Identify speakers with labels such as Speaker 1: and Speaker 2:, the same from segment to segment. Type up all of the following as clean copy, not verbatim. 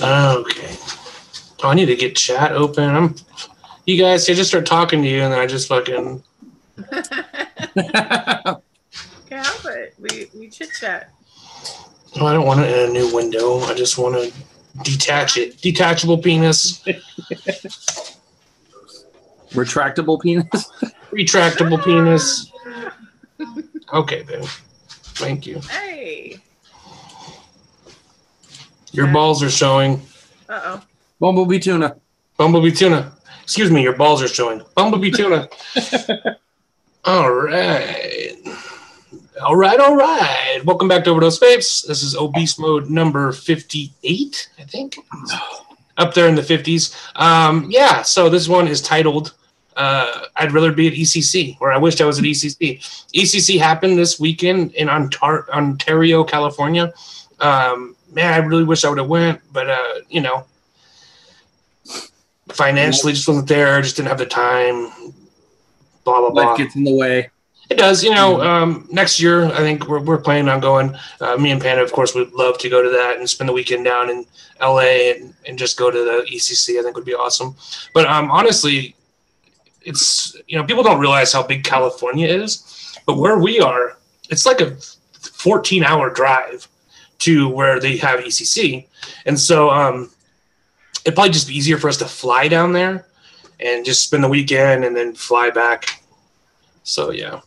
Speaker 1: Okay. Oh, I need to get chat open. You guys, I just start talking to you, and then I just fucking.
Speaker 2: Can't help it. We chit chat.
Speaker 1: Oh, I don't want it in a new window. I just want to detach it. Detachable penis.
Speaker 3: Retractable penis.
Speaker 1: Retractable penis. Okay, babe. Thank you.
Speaker 2: Hey.
Speaker 1: Your balls are showing.
Speaker 2: Uh-oh.
Speaker 3: Bumblebee tuna.
Speaker 1: Bumblebee tuna. Excuse me, your balls are showing. Bumblebee tuna. All right. All right. Welcome back to OverDose Vapes. This is obese mode number 58, I think. Up there in the 50s. Yeah, so this one is titled I'd Rather Be at ECC, or I Wished I Was at ECC. ECC happened this weekend in Ontario, California. Man, I really wish I would have went, but, you know, financially just wasn't there, just didn't have the time, blah, blah, blah.
Speaker 3: Life gets in the way.
Speaker 1: It does, you know. Next year, I think we're planning on going. Me and Panda, of course, would love to go to that and spend the weekend down in LA and just go to the ECC. I think would be awesome. But honestly, it's, you know, people don't realize how big California is. But where we are, it's like a 14-hour drive to where they have ECC, and so it'd probably just be easier for us to fly down there and just spend the weekend and then fly back. So yeah.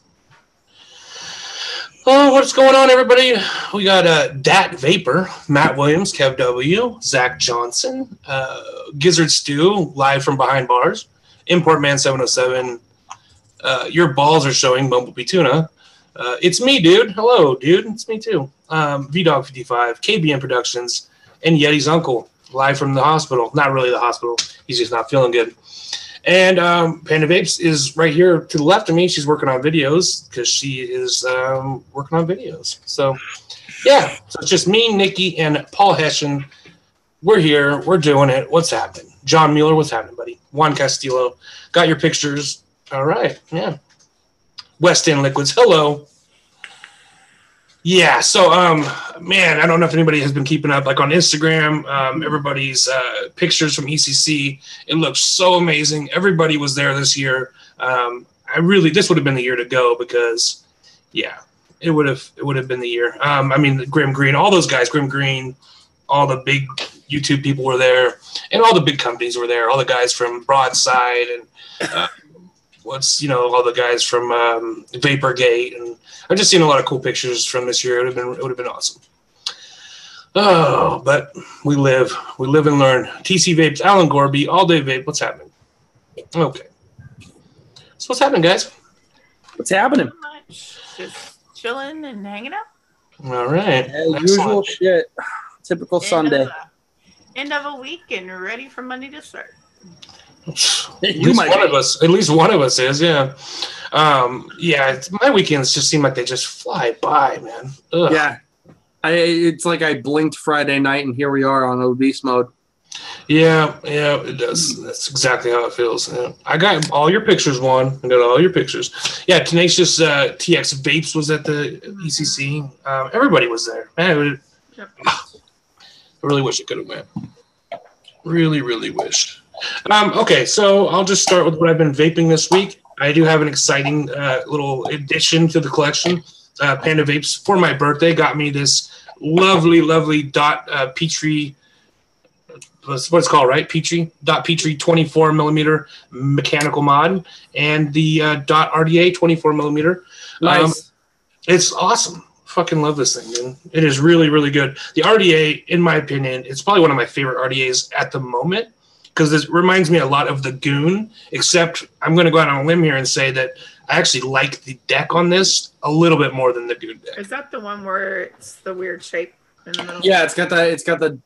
Speaker 1: Oh, what's going on, everybody? We got Dat Vapor, Matt Williams, Kev W, Zach Johnson, Gizzard Stew, live from behind bars, Import Man 707. Your balls are showing, Bumblebee Tuna. It's me, dude. Hello, dude. It's me too. VDog 55, KBN Productions, and Yeti's uncle, live from the hospital. Not really the hospital. He's just not feeling good. And Panda Vapes is right here to the left of me. She's working on videos because she is working on videos. So, yeah. So it's just me, Nikki, and Paul Hessian. We're here. We're doing it. What's happening? John Mueller, what's happening, buddy? Juan Castillo. Got your pictures. All right. Yeah. West End Liquids. Hello. Yeah, so, man, I don't know if anybody has been keeping up, like on Instagram, everybody's pictures from ECC. It looks so amazing. Everybody was there this year. This would have been the year to go because, yeah, it would have been the year. I mean, Grim Green, all those guys, Grim Green, all the big YouTube people were there, and all the big companies were there. All the guys from Broadside and all the guys from Vaporgate, and I've just seen a lot of cool pictures from this year. It would have been awesome. Oh, but we live and learn. TC Vapes, Alan Gorby, All Day Vape. What's happening? Okay. So what's happening, guys?
Speaker 3: What's happening?
Speaker 2: Not much. Just chilling and hanging out.
Speaker 1: All right.
Speaker 3: Usual shit. Typical Sunday.
Speaker 2: End of a week and ready for Monday to start.
Speaker 1: At least one of us is, yeah. My weekends just seem like they just fly by, man. Ugh.
Speaker 3: Yeah. It's like I blinked Friday night and here we are on obese mode.
Speaker 1: Yeah, it does. That's exactly how it feels. Yeah. I got all your pictures, Juan. I got all your pictures. Yeah, Tenacious TX Vapes was at the ECC. Everybody was there. Man, I really wish it could have went. Really, really wish. Okay, so I'll just start with what I've been vaping this week. I do have an exciting little addition to the collection. Panda Vapes, for my birthday, got me this lovely Dot Petri. That's what it's called, right? Dot Petri 24 millimeter mechanical mod, and the Dot RDA 24 millimeter.
Speaker 3: Nice.
Speaker 1: It's awesome. Fucking love this thing, dude. It is really, really good. The RDA, in my opinion, it's probably one of my favorite RDAs at the moment because this reminds me a lot of the Goon, except I'm going to go out on a limb here and say that I actually like the deck on this a little bit more than the Goon deck.
Speaker 2: Is that the one where it's the weird shape in the middle?
Speaker 3: Yeah, it's got the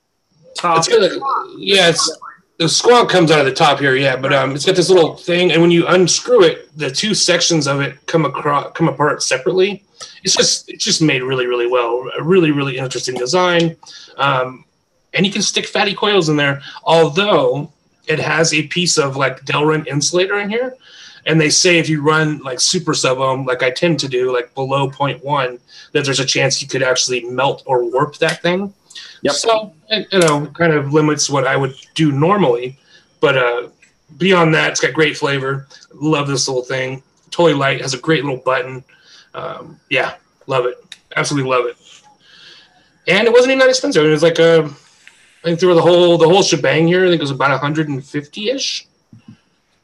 Speaker 3: top.
Speaker 1: The squonk comes out of the top here, yeah, but it's got this little thing, and when you unscrew it, the two sections of it come apart separately. It's just made really, really well. A really, really interesting design, and you can stick fatty coils in there. Although it has a piece of like Delrin insulator in here, and they say if you run like super sub-ohm, like I tend to do, like below 0.1, that there's a chance you could actually melt or warp that thing.
Speaker 3: Yep.
Speaker 1: So, kind of limits what I would do normally. But beyond that, it's got great flavor. Love this little thing. Totally light. Has a great little button. Yeah, love it. Absolutely love it. And it wasn't even that expensive. It was like I think through the whole shebang here, I think it was about 150-ish.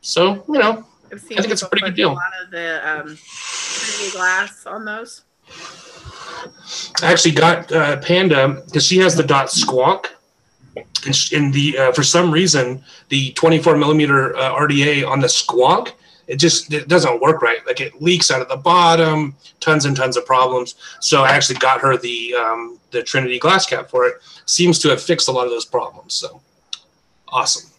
Speaker 1: So, I think it's a pretty good deal.
Speaker 2: A lot of the Trinity glass on those.
Speaker 1: I actually got Panda because she has the dot squawk, and the for some reason the 24 millimeter RDA on the squawk it doesn't work right. Like it leaks out of the bottom, tons and tons of problems. So I actually got her the Trinity glass cap for it. Seems to have fixed a lot of those problems. So awesome.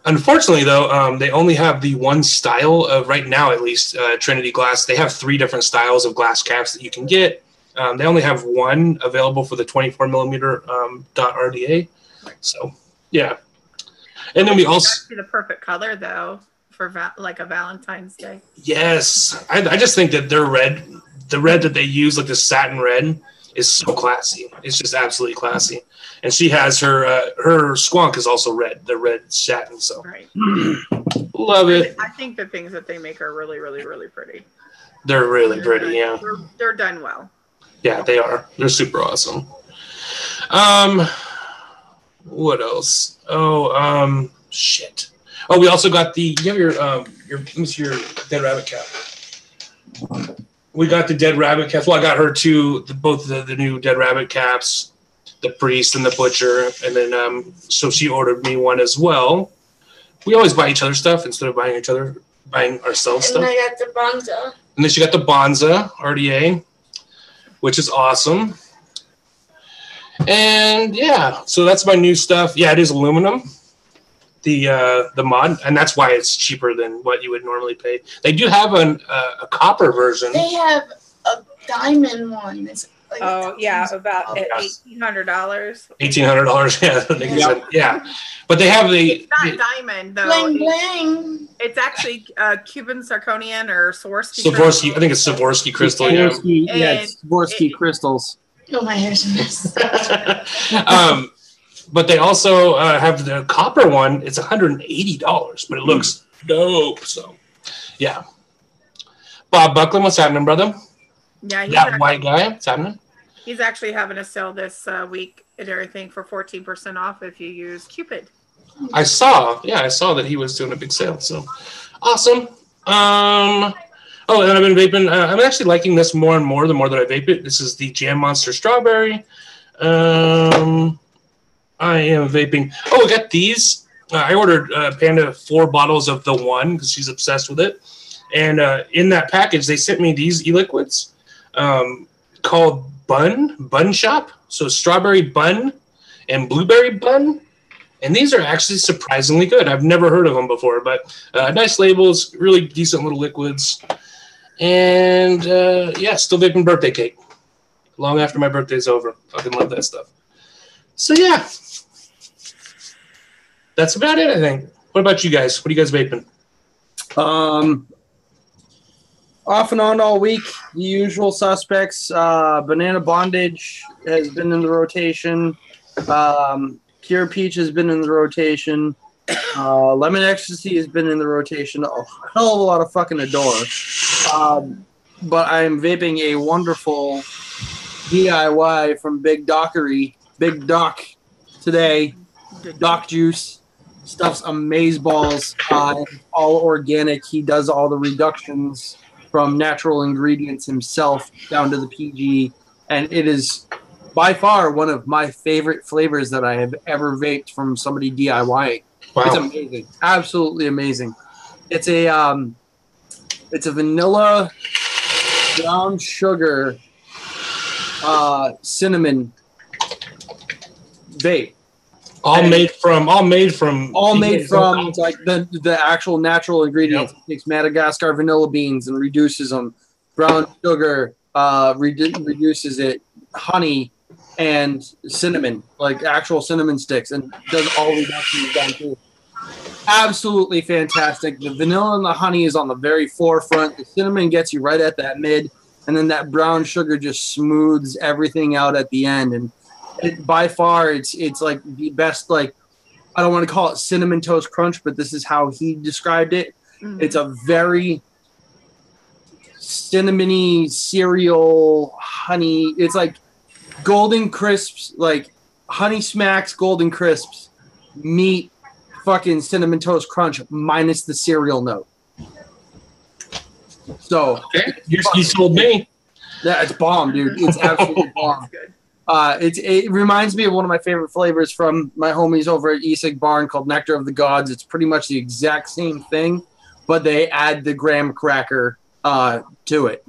Speaker 1: Unfortunately, though, they only have the one style of, right now at least, Trinity glass. They have 3 different styles of glass caps that you can get. They only have one available for the 24 millimeter dot RDA. So, yeah. And then we also
Speaker 2: the perfect color though for like a Valentine's Day.
Speaker 1: Yes, I just think that their red, the red that they use, like the satin red, is so classy. It's just absolutely classy. And she has her squonk is also red, the red satin. So
Speaker 2: right.
Speaker 1: Love it.
Speaker 2: I think the things that they make are really, really, really pretty.
Speaker 1: They're really pretty. Yeah,
Speaker 2: they're done well.
Speaker 1: Yeah, they are. They're super awesome. What else? Oh, shit. Oh, we also got the. You have your let me see your dead rabbit cap. We got the dead rabbit caps. Well, I got her too. Both the new dead rabbit caps, the priest and the butcher, and then so she ordered me one as well. We always buy each other stuff instead of buying ourselves stuff.
Speaker 4: And I got the Bonza.
Speaker 1: And then she got the Bonza RDA, which is awesome. And yeah, so that's my new stuff. Yeah, it is aluminum, the mod, and that's why it's cheaper than what you would normally pay. They do have a copper version.
Speaker 4: They have a diamond one. It's like
Speaker 2: about $1,800.
Speaker 1: $1,800, yeah. Yeah, but they have
Speaker 2: It's not diamond though.
Speaker 4: Bling bling.
Speaker 2: It's actually Cuban zirconian or Swarovski.
Speaker 1: Swarovski. I think it's Swarovski crystal.
Speaker 3: Swarovski, it's Swarovski crystals.
Speaker 4: Oh, my hair's a mess.
Speaker 1: But they also have the copper one. It's $180, but it looks dope. So, yeah. Bob Buckland, what's happening, brother?
Speaker 2: Yeah,
Speaker 1: that white guy, what's happening?
Speaker 2: He's actually having a sale this week and everything for 14% off if you use Cupid.
Speaker 1: I saw that he was doing a big sale. So, awesome. Oh, and I've been vaping. I'm actually liking this more and more the more that I vape it. This is the Jam Monster Strawberry. I am vaping. Oh, I got these. I ordered Panda 4 bottles of the one because she's obsessed with it. And in that package, they sent me these e-liquids called Bun Shop. So strawberry bun and blueberry bun. And these are actually surprisingly good. I've never heard of them before, but nice labels, really decent little liquids. And yeah, still vaping birthday cake. Long after my birthday's over. Fucking love that stuff. So yeah. That's about it, I think. What about you guys? What are you guys vaping?
Speaker 3: Off and on all week, the usual suspects. Banana Bondage has been in the rotation. Pure Peach has been in the rotation. Lemon Ecstasy has been in the rotation. A hell of a lot of fucking Adore. But I'm vaping a wonderful DIY from Big Dockery. Big Doc today. Doc Juice. Stuff's amazeballs. All organic. He does all the reductions from natural ingredients himself down to the PG. And it is by far one of my favorite flavors that I have ever vaped from somebody DIYing. Wow. It's amazing. Absolutely amazing. It's a vanilla brown sugar cinnamon vape. All made from like the actual natural ingredients. Yep. It takes Madagascar vanilla beans and reduces them. Brown sugar reduces it. Honey and cinnamon, like actual cinnamon sticks, and does all reductions down too. Absolutely fantastic. The vanilla and the honey is on the very forefront. The cinnamon gets you right at that mid. and then that brown sugar just smooths everything out at the end. And by far, it's like the best. Like, I don't want to call it cinnamon toast crunch, but this is how he described it. Mm-hmm. It's a very cinnamony cereal, honey. It's like Golden Crisps, like Honey Smacks Golden Crisps meet fucking cinnamon toast crunch minus the cereal note. So
Speaker 1: okay, you sold me.
Speaker 3: Yeah, it's bomb, dude. It's absolutely bomb. It reminds me of one of my favorite flavors from my homies over at ECC Barn called Nectar of the Gods. It's pretty much the exact same thing, but they add the graham cracker to it.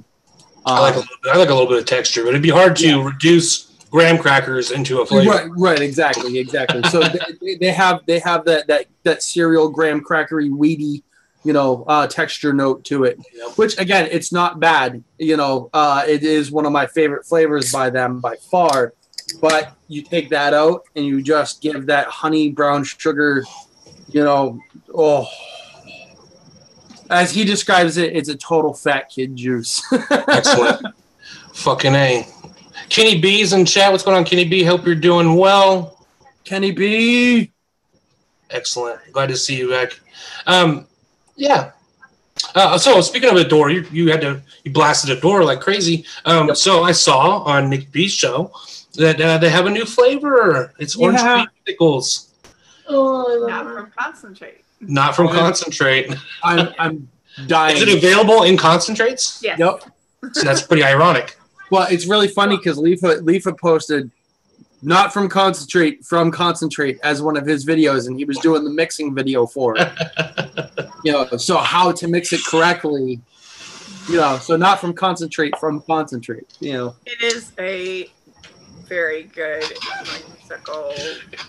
Speaker 1: I like a little bit of texture, but it'd be hard to reduce graham crackers into a flavor.
Speaker 3: Right, exactly. So they have that cereal graham crackery weedy, texture note to it, which again, it's not bad. It is one of my favorite flavors by them by far. But you take that out and you just give that honey brown sugar, as he describes it, it's a total fat kid juice.
Speaker 1: Excellent. Fucking A. Kenny B's in chat. What's going on, Kenny B? Hope you're doing well.
Speaker 3: Kenny B.
Speaker 1: Excellent. Glad to see you back. Yeah. So speaking of a door, you blasted a door like crazy. Yep. So I saw on Nick B's show that they have a new flavor. It's orange creamsicles.
Speaker 2: Oh, not from concentrate.
Speaker 1: Not from concentrate.
Speaker 3: I'm dying.
Speaker 1: Is it available in concentrates?
Speaker 2: Yes.
Speaker 3: Yep.
Speaker 1: So that's pretty ironic.
Speaker 3: Well, it's really funny because Leafa posted not from concentrate as one of his videos, and he was doing the mixing video for it. So how to mix it correctly. So not from concentrate, from concentrate.
Speaker 2: It is a very good creamsicle.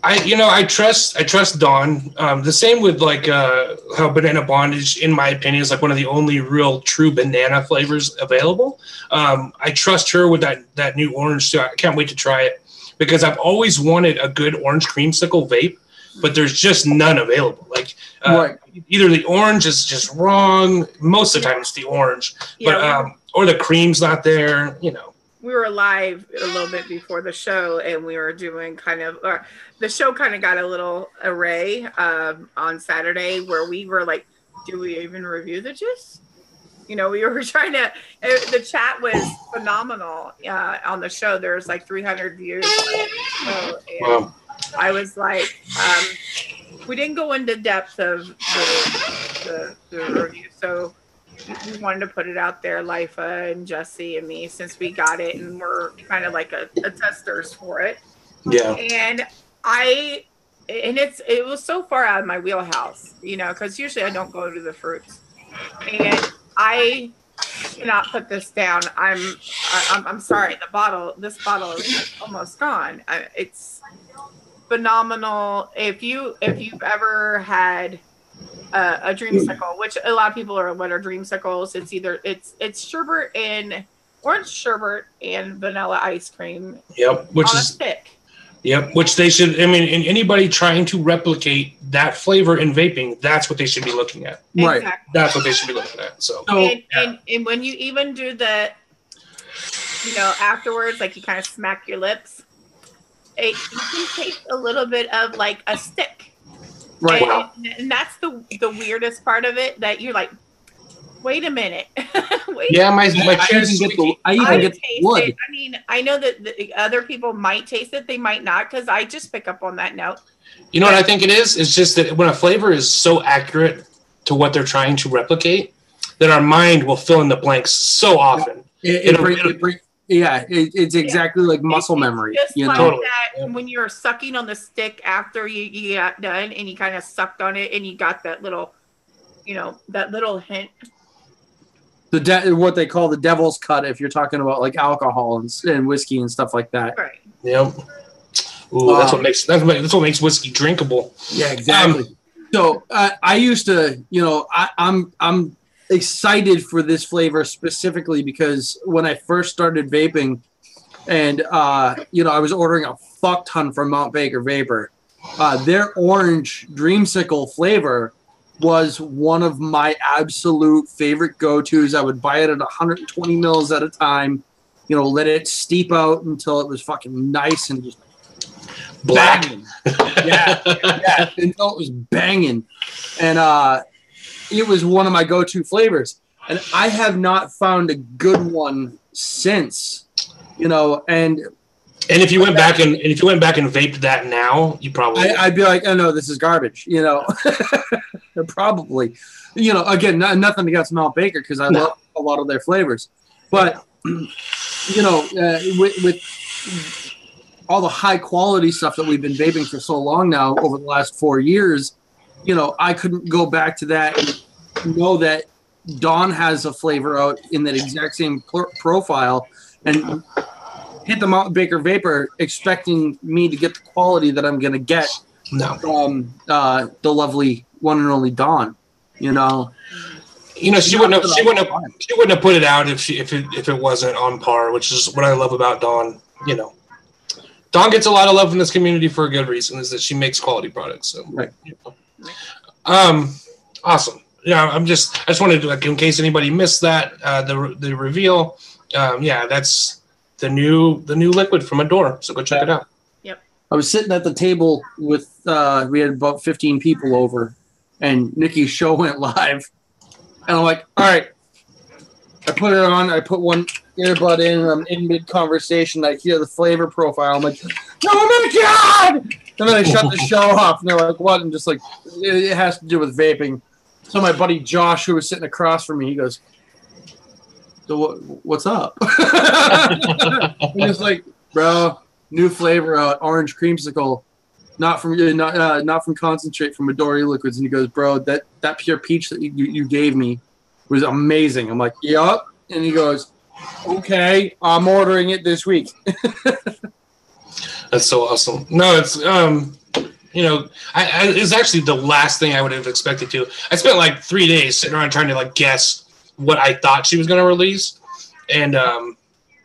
Speaker 1: I trust Dawn. The same with like how Banana Bondage, in my opinion, is like one of the only real true banana flavors available. I trust her with that new orange. So I can't wait to try it because I've always wanted a good orange creamsicle vape, but there's just none available. Like either the orange is just wrong. Most of the time it's the orange, but or the cream's not there.
Speaker 2: We were live a little bit before the show, and we were doing the show kind of got a little array on Saturday where we were like, do we even review the juice? We were trying to, the chat was phenomenal on the show. There was like 300 views. Wow. I was like, we didn't go into depth of the review, so we wanted to put it out there, Lifa and Jesse and me, since we got it and we're kind of like a testers for it.
Speaker 1: Yeah.
Speaker 2: And it was so far out of my wheelhouse, because usually I don't go to the fruits, and I cannot put this down. I'm sorry. This bottle is almost gone. It's phenomenal. If you've ever had a dreamsicle, which a lot of people are, what are dreamsicles? It's either it's sherbet and orange sherbet and vanilla ice cream.
Speaker 1: Yep, which
Speaker 2: on
Speaker 1: is
Speaker 2: a stick.
Speaker 1: Yep, which they should. I mean, anybody trying to replicate that flavor in vaping, that's what they should be looking at.
Speaker 3: Right,
Speaker 2: exactly.
Speaker 1: That's what they should be looking at. So,
Speaker 2: and when you even do the, afterwards, like you kind of smack your lips, you can taste a little bit of like a stick.
Speaker 3: Right.
Speaker 2: And that's the weirdest part of it, that you're like, wait a minute.
Speaker 1: My kids.
Speaker 3: I even get the wood.
Speaker 2: I mean, I know that the other people might taste it. They might not, because I just pick up on that note.
Speaker 1: You know what I think it is? It's just that when a flavor is so accurate to what they're trying to replicate, that our mind will fill in the blanks so often.
Speaker 3: It's exactly like muscle memory.
Speaker 2: Just like
Speaker 1: Totally.
Speaker 2: that when you're sucking on the stick after you got done and you kind of sucked on it and you got that little, that little hint.
Speaker 3: What they call the devil's cut, if you're talking about like alcohol and whiskey and stuff like that.
Speaker 2: Right.
Speaker 1: Yep. Ooh, that's what makes whiskey drinkable.
Speaker 3: Yeah, exactly. So I used to, I'm excited for this flavor specifically because when I first started vaping, and I was ordering a fuck ton from Mount Baker Vapor, their orange dreamsicle flavor was one of my absolute favorite go-tos. I would buy it at 120 mils at a time. You know, let it steep out until it was fucking nice and just
Speaker 1: Black.
Speaker 3: banging. Yeah, until it was banging. And it was one of my go-to flavors. And I have not found a good one since. You know, and
Speaker 1: if you went back and vaped that now, you probably
Speaker 3: I'd be like, oh no, this is garbage. You know, probably. You know, again, nothing against Mount Baker because I love a lot of their flavors, but you know, with all the high quality stuff that we've been vaping for so long now over the last 4 years, you know, I couldn't go back to that and know that Dawn has a flavor out in that exact same profile and hit the Mount Baker Vapor expecting me to get the quality that I'm going to get from the lovely one and only Dawn, you know.
Speaker 1: You know, she wouldn't have put it out if it wasn't on par, which is what I love about Dawn. You know, Dawn gets a lot of love in this community for a good reason, is that she makes quality products. So,
Speaker 3: right.
Speaker 1: You know. Awesome. Yeah, I just wanted to, like, in case anybody missed that, the reveal. Yeah, that's the new liquid from Adore. So go check it out.
Speaker 2: Yep.
Speaker 3: I was sitting at the table with we had about 15 people over, and Nikki's show went live, and I'm like, all right. I put it on. I put one earbud in. And I'm in mid conversation. I hear the flavor profile. I'm like, oh my god! And then I shut the show off. And they're like, what? I'm just like, it has to do with vaping. So my buddy Josh, who was sitting across from me, he goes, so what's up? I'm just like, bro, new flavor out, orange creamsicle, not from concentrate, from Midori liquids. And he goes, bro, that pure peach that you gave me was amazing. I'm like, yup. And he goes, okay, I'm ordering it this week.
Speaker 1: That's so awesome. No, it's you know, it's actually the last thing I would have expected to. I spent like 3 days sitting around trying to like guess what I thought she was going to release, and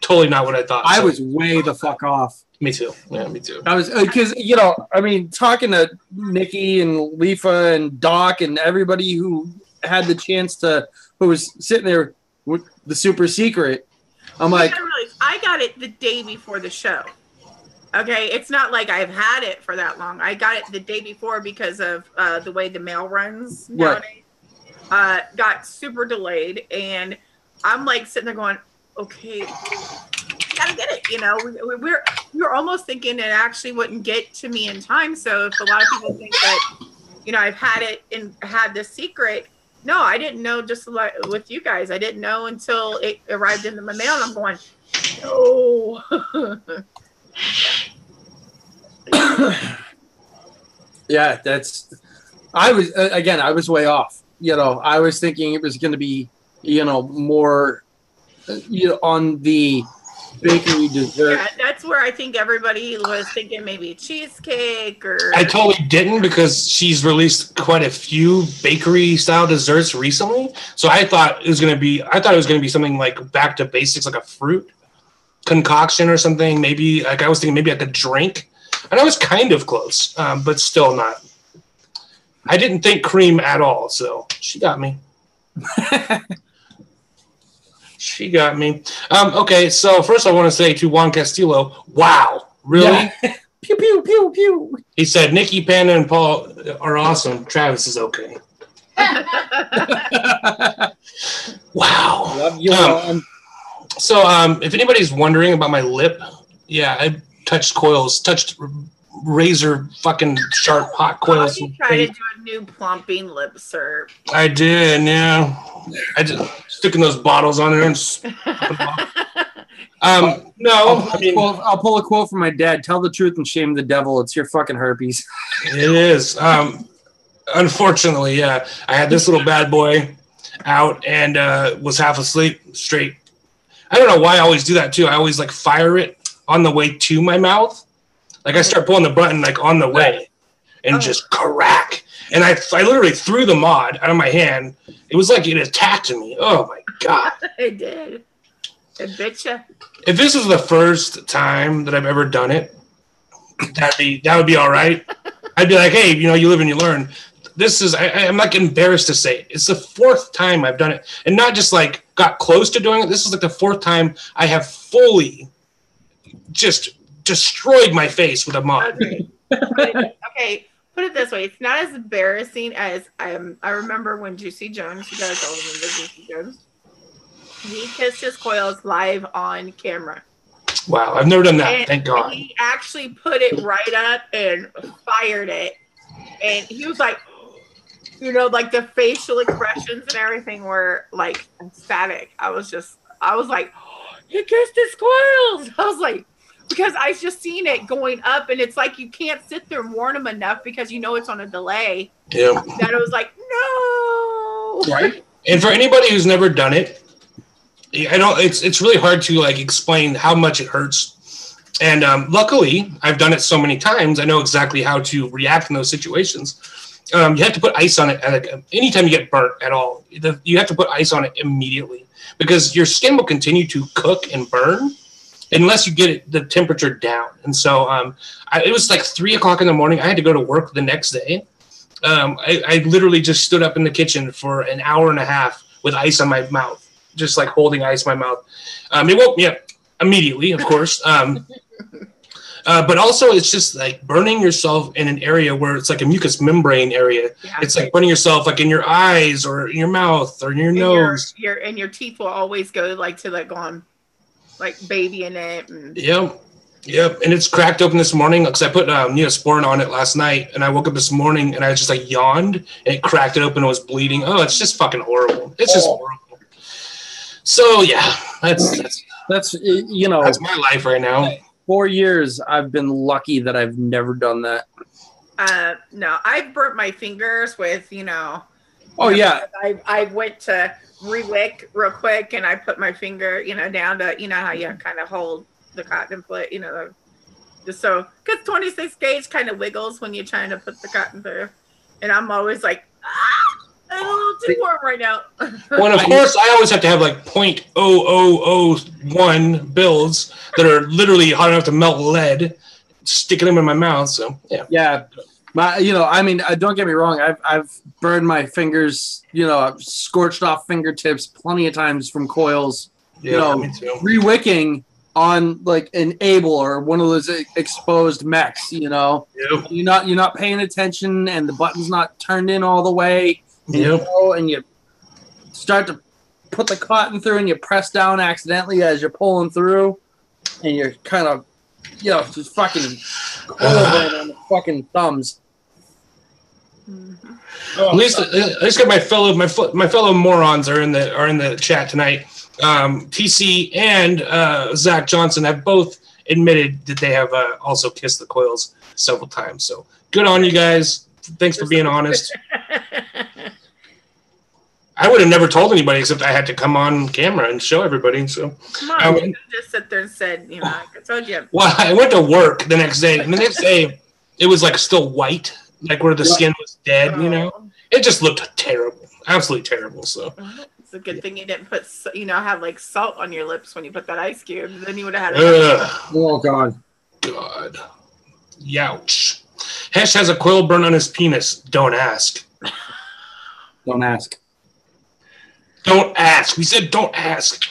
Speaker 1: totally not what I thought.
Speaker 3: I was way the fuck off.
Speaker 1: Me too. Yeah, me too.
Speaker 3: I was because you know, I mean, talking to Nikki and Leafa and Doc and everybody who had the chance to, who was sitting there with the super secret. I'm like,
Speaker 2: I got it the day before the show. Okay, it's not like I've had it for that long. I got it the day before because of the way the mail runs nowadays. Right. Got super delayed, and I'm like sitting there going, okay, gotta get it. You know, we were almost thinking it actually wouldn't get to me in time. So if a lot of people think that, you know, I've had it and had the secret, no, I didn't know. Just like with you guys, I didn't know until it arrived in my mail, and I'm going, no.
Speaker 3: Yeah, I was way off. You know, I was thinking it was going to be, you know, more, you know, on the bakery dessert.
Speaker 2: Yeah, that's where I think everybody was thinking maybe cheesecake or.
Speaker 1: I totally didn't, because she's released quite a few bakery style desserts recently. So I thought it was going to be something like back to basics, like a fruit concoction or something. Maybe like I was thinking maybe like a drink, and I was kind of close, but still not. I didn't think cream at all, so she got me. She got me. Okay, so first I want to say to Juan Castillo, wow, really?
Speaker 3: Yeah. Pew, pew, pew, pew.
Speaker 1: He said, Nikki, Panda, and Paul are awesome. Travis is okay. Wow.
Speaker 3: Love you,
Speaker 1: so if anybody's wondering about my lip, yeah, I touched razor fucking sharp hot coils.
Speaker 2: You tried to do a new plumping lip, sir.
Speaker 1: I did, yeah. I just sticking those bottles on there and no.
Speaker 3: I'll pull a quote from my dad. Tell the truth and shame the devil. It's your fucking herpes.
Speaker 1: It is. Unfortunately, yeah. I had this little bad boy out and was half asleep straight. I don't know why I always do that too. I always like fire it on the way to my mouth. Like I start pulling the button like on the way and just crack. And I literally threw the mod out of my hand. It was like it attacked me. Oh my God.
Speaker 2: It did. It bit you.
Speaker 1: If this was the first time that I've ever done it, that would be all right. I'd be like, hey, you know, you live and you learn. this is, I'm like embarrassed to say it. It's the 4th time I've done it. And not just like got close to doing it. This is like the 4th time I have fully just destroyed my face with a mop.
Speaker 2: Okay. Put it this way. It's not as embarrassing as I remember when Juicy Jones, you guys all remember Juicy Jones? He kissed his coils live on camera.
Speaker 1: Wow, I've never done that.
Speaker 2: And
Speaker 1: thank God.
Speaker 2: He actually put it right up and fired it. And he was like, you know, like the facial expressions and everything were like ecstatic. I was like, he kissed his coils. I was like, because I just seen it going up, and it's like you can't sit there and warn them enough because you know it's on a delay.
Speaker 1: Yeah.
Speaker 2: That it was like, no.
Speaker 1: Right. And for anybody who's never done it, I don't. It's really hard to like explain how much it hurts. And luckily, I've done it so many times. I know exactly how to react in those situations. You have to put ice on it. Like anytime you get burnt at all, you have to put ice on it immediately because your skin will continue to cook and burn unless you get the temperature down. And so it was like 3 o'clock in the morning. I had to go to work the next day. I literally just stood up in the kitchen for an hour and a half with ice on my mouth, just like holding ice in my mouth. It woke me up immediately, of course. But also it's just like burning yourself in an area where it's like a mucous membrane area. Yeah. It's like burning yourself like in your eyes or in your mouth or in your nose.
Speaker 2: Your teeth will always go like to like on like baby in it. And...
Speaker 1: Yep. And it's cracked open this morning because I put Neosporin on it last night, and I woke up this morning and I just like yawned and it cracked it open and was bleeding. Oh, it's just fucking horrible. It's just horrible. So yeah,
Speaker 3: that's you know,
Speaker 1: that's my life right now.
Speaker 3: 4 years I've been lucky that I've never done that.
Speaker 2: No, I've burnt my fingers with,
Speaker 3: Oh yeah.
Speaker 2: I went to re-wick real quick and I put my finger, down to, how you kind of hold the cotton plate, just so, because 26 gauge kind of wiggles when you're trying to put the cotton through. And I'm always like, it's a little too warm right now.
Speaker 1: Well, of course, I always have to have like 0.0001 builds that are literally hot enough to melt lead, sticking them in my mouth. So
Speaker 3: yeah. Don't get me wrong. I've burned my fingers. I've scorched off fingertips plenty of times from coils.
Speaker 1: Yeah, me too.
Speaker 3: Re-wicking on like an able or one of those exposed mechs. Yep. You're not paying attention, and the button's not turned in all the way.
Speaker 1: Yep.
Speaker 3: And you start to put the cotton through, and you press down accidentally as you're pulling through, and you're kind of, just fucking on the fucking thumbs.
Speaker 2: Mm-hmm.
Speaker 1: At least got my fellow morons are in the chat tonight. TC and Zach Johnson have both admitted that they have also kissed the coils several times. So good on you guys. Thanks for being honest. I would have never told anybody except I had to come on camera and show everybody. So
Speaker 2: come on, you just sit there and said, I told you.
Speaker 1: Well, I went to work the next day, and the next day it was like still white, like where the skin was dead. It just looked terrible, absolutely terrible. So
Speaker 2: it's a good thing you didn't put, have like salt on your lips when you put that ice cube. Then you would have had.
Speaker 3: Oh God.
Speaker 1: Youch. Hesh has a coil burn on his penis. Don't ask.
Speaker 3: Don't ask.
Speaker 1: Don't ask. We said don't ask.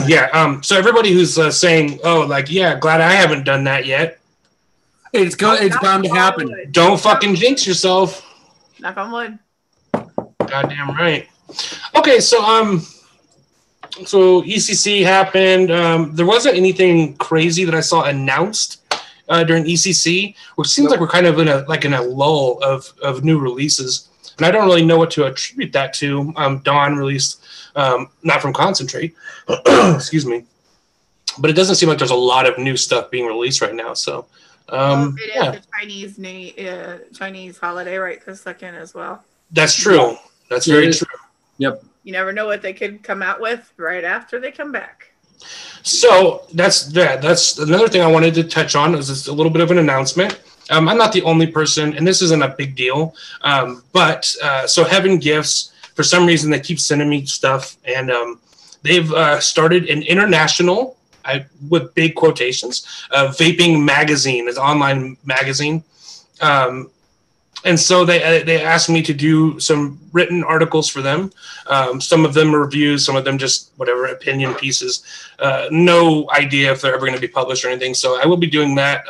Speaker 1: Yeah. So everybody who's saying, glad I haven't done that yet.
Speaker 3: It's bound to happen.
Speaker 1: Don't fucking jinx yourself.
Speaker 2: Knock on wood.
Speaker 1: Goddamn right. Okay, so ECC happened. There wasn't anything crazy that I saw announced during ECC, which seems like we're kind of in a lull of new releases. And I don't really know what to attribute that to. Dawn released, not from Concentrate, excuse me, but it doesn't seem like there's a lot of new stuff being released right now. So,
Speaker 2: it is the Chinese holiday right this second as well.
Speaker 1: That's true. That's very true.
Speaker 3: Yep.
Speaker 2: You never know what they could come out with right after they come back.
Speaker 1: So that's another thing I wanted to touch on. Is just a little bit of an announcement. I'm not the only person, and this isn't a big deal, but Heaven Gifts, for some reason, they keep sending me stuff, and they've started an international, with big quotations, vaping magazine, an online magazine, and And so they asked me to do some written articles for them. Some of them are reviews, some of them just whatever opinion pieces. No idea if they're ever going to be published or anything. So I will be doing that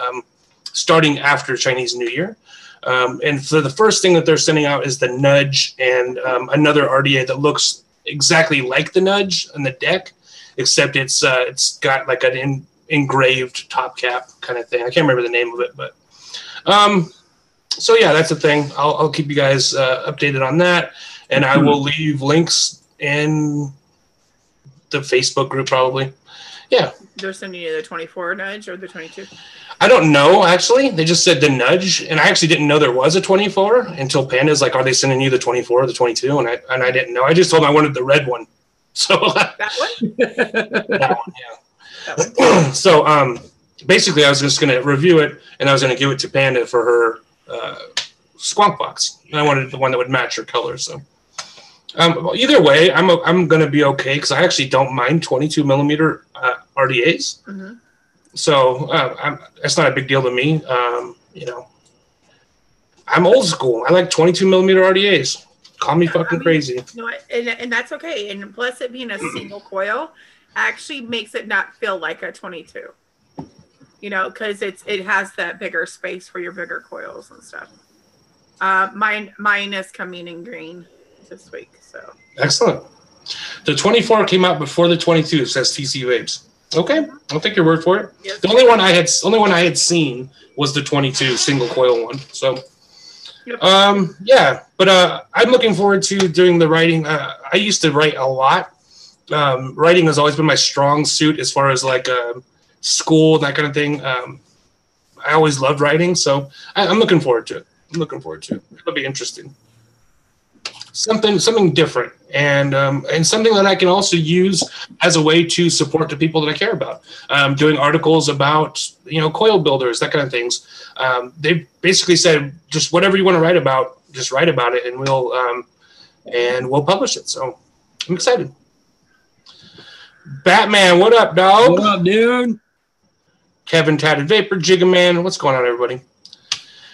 Speaker 1: starting after Chinese New Year. And so the first thing that they're sending out is the Nudge and another RDA that looks exactly like the Nudge and the deck, except it's got like an engraved top cap kind of thing. I can't remember the name of it, but so yeah, that's the thing. I'll keep you guys updated on that, and I will leave links in the Facebook group probably. Yeah.
Speaker 2: They're sending you the 24 Nudge or the 22?
Speaker 1: I don't know, actually. They just said the Nudge, and I actually didn't know there was a 24 until Panda's like, are they sending you the 24 or the 22? And I didn't know. I just told them I wanted the red one. So
Speaker 2: that one?
Speaker 1: That one, yeah. That one. So basically, I was just going to review it, and I was going to give it to Panda for her Squonk box. And I wanted the one that would match her color. So either way, I'm going to be okay because I actually don't mind 22 millimeter RDAs. Mm-hmm. So that's not a big deal to me. I'm old school. I like 22 millimeter RDAs. Call me fucking crazy.
Speaker 2: No, and that's okay. And plus it being a single coil actually makes it not feel like a 22. Because it has that bigger space for your bigger coils and stuff. Mine is coming in green this week. So excellent.
Speaker 1: The 24 came out before the 22. Says TC Vapes. Okay, I'll take your word for it.
Speaker 2: Yes.
Speaker 1: The only one I had seen was the 22 single coil one. So,
Speaker 2: yep.
Speaker 1: Yeah, but I'm looking forward to doing the writing. I used to write a lot. Writing has always been my strong suit as far as like school and that kind of thing. I always loved writing, so I'm looking forward to it. It'll be interesting. Something different, and something that I can also use as a way to support the people that I care about. Doing articles about coil builders, that kind of things. They basically said just whatever you want to write about, just write about it, and we'll publish it. So I'm excited. Batman, what up, dog?
Speaker 3: What up, dude?
Speaker 1: Kevin Tatted Vapor, Jigga Man, what's going on, everybody?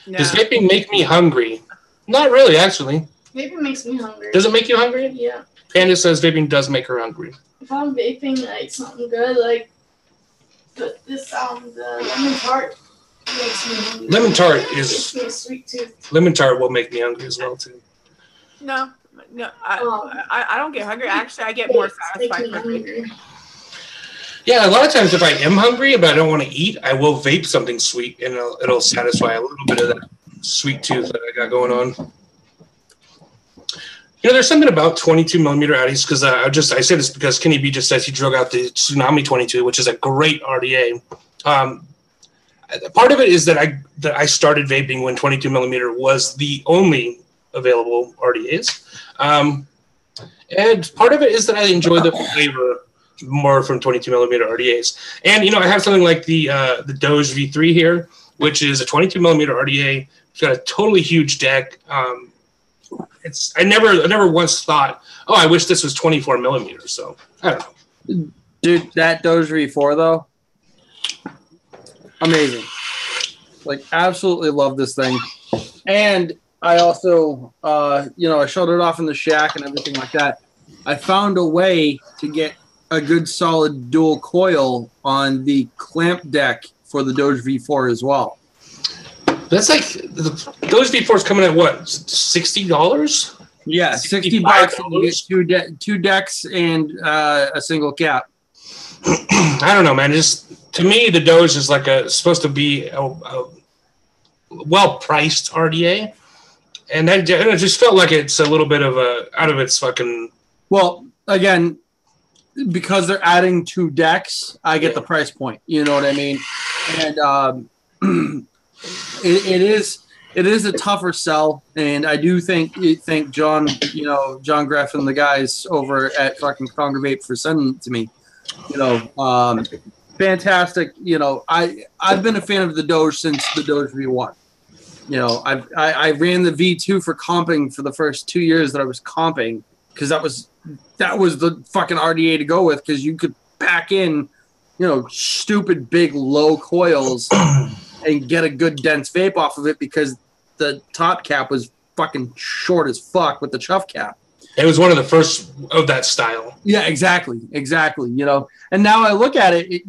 Speaker 1: No. Does vaping make me hungry? Not really, actually.
Speaker 4: Vaping makes me hungry.
Speaker 1: Does it make you hungry?
Speaker 4: Yeah.
Speaker 1: Panda says vaping does make her hungry.
Speaker 4: If I'm vaping like something good, like the lemon tart makes me hungry.
Speaker 1: Lemon tart
Speaker 4: gives me a sweet tooth.
Speaker 1: Lemon tart will make me hungry as well too.
Speaker 2: No, I don't get hungry. Actually, I get more satisfied from vaping.
Speaker 1: Yeah, a lot of times if I am hungry but I don't want to eat, I will vape something sweet and it'll satisfy a little bit of that sweet tooth that I got going on. There's something about 22 millimeter Addies because I say this because Kenny B just says he drug out the Tsunami 22, which is a great RDA. Part of it is that I started vaping when 22 millimeter was the only available RDAs, and part of it is that I enjoy the flavor more from 22 millimeter RDAs. And I have something like the Doge V3 here, which is a 22 millimeter RDA. It's got a totally huge deck. I never once thought, oh, I wish this was 24 millimeters. So I don't know.
Speaker 3: Dude, that Doge V4 though, amazing. Like, absolutely love this thing. And I also, I showed it off in the shack and everything like that. I found a way to get a good solid dual coil on the clamp deck for the Doge V4 as well.
Speaker 1: That's like those V4s coming at what, $60?
Speaker 3: Yeah, $60 to get two decks and a single cap.
Speaker 1: I don't know, man. Just to me, the Doge is like supposed to be a well-priced RDA, and it just felt like it's a little bit of out of its fucking. Well,
Speaker 3: again, because they're adding two decks, I get the price point. You know what I mean? And it is a tougher sell, and I do thank John, John Greff and the guys over at fucking Conger Vape for sending it to me. Fantastic. I've been a fan of the Doge since the Doge V1. I ran the V2 for comping for the first 2 years that I was comping because that was the fucking RDA to go with because you could pack in, stupid big low coils and get a good dense vape off of it because the top cap was fucking short as fuck with the chuff cap.
Speaker 1: It was one of the first of that style.
Speaker 3: Yeah, exactly. You know, and now I look at it.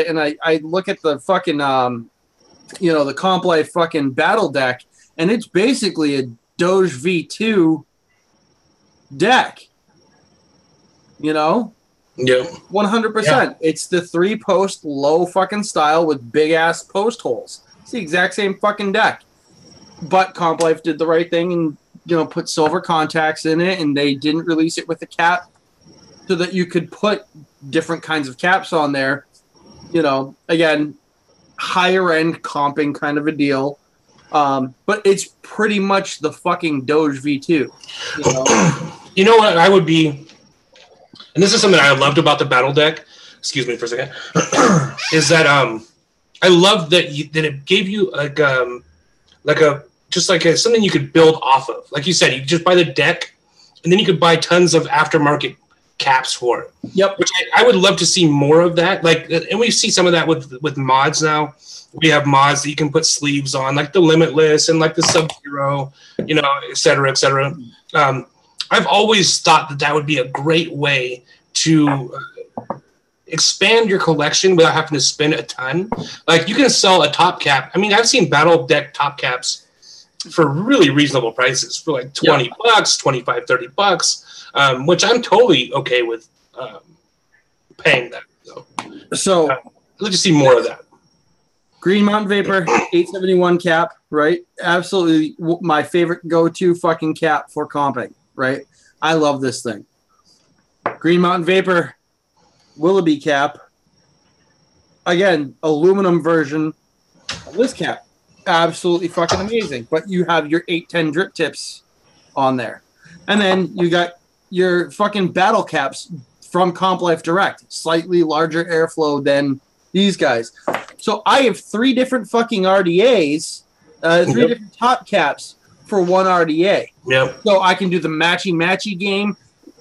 Speaker 3: And I look at the fucking the Comp Life fucking battle deck, and it's basically a Doge V2 deck. You know.
Speaker 1: Yeah.
Speaker 3: 100%. It's the 3-post low fucking style with big ass post holes. It's the exact same fucking deck. But Comp Life did the right thing and put silver contacts in it, and they didn't release it with a cap so that you could put different kinds of caps on there. Again, higher end comping kind of a deal. But it's pretty much the fucking Doge V2.
Speaker 1: You know what I would be, and this is something I loved about the battle deck. Excuse me for a second. Is that I love that it gave you something you could build off of. Like you said, you could just buy the deck, and then you could buy tons of aftermarket caps for it.
Speaker 3: Yep.
Speaker 1: Which I would love to see more of that. And we see some of that with mods now. We have mods that you can put sleeves on, like the Limitless and like the Sub-Zero, et cetera, et cetera. I've always thought that would be a great way to expand your collection without having to spend a ton. Like, you can sell a top cap. I mean, I've seen battle deck top caps for really reasonable prices, for like $20, $25, $30, which I'm totally okay with paying that. So I'd like to see more of that.
Speaker 3: Green Mountain Vapor 871 cap, right? Absolutely my favorite go-to fucking cap for comping, right? I love this thing. Green Mountain Vapor Willoughby cap. Again, aluminum version of this cap. Absolutely fucking amazing. But you have your 810 drip tips on there. And then you got your fucking battle caps from Comp Life Direct. Slightly larger airflow than these guys. So I have 3 different fucking RDAs, 3 different top caps for one RDA.
Speaker 1: Yep.
Speaker 3: So I can do the matchy game.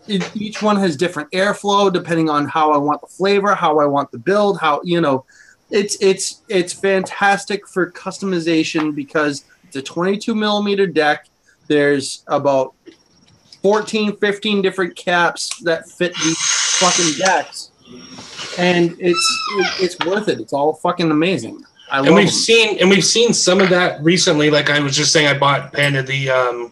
Speaker 3: Each one has different airflow depending on how I want the flavor, how I want the build, it's fantastic for customization because it's a 22 millimeter deck. There's about 14, 15 different caps that fit these fucking decks. And it's worth it. It's all fucking amazing. We've seen some of that recently. Like I was just saying, I bought Panda the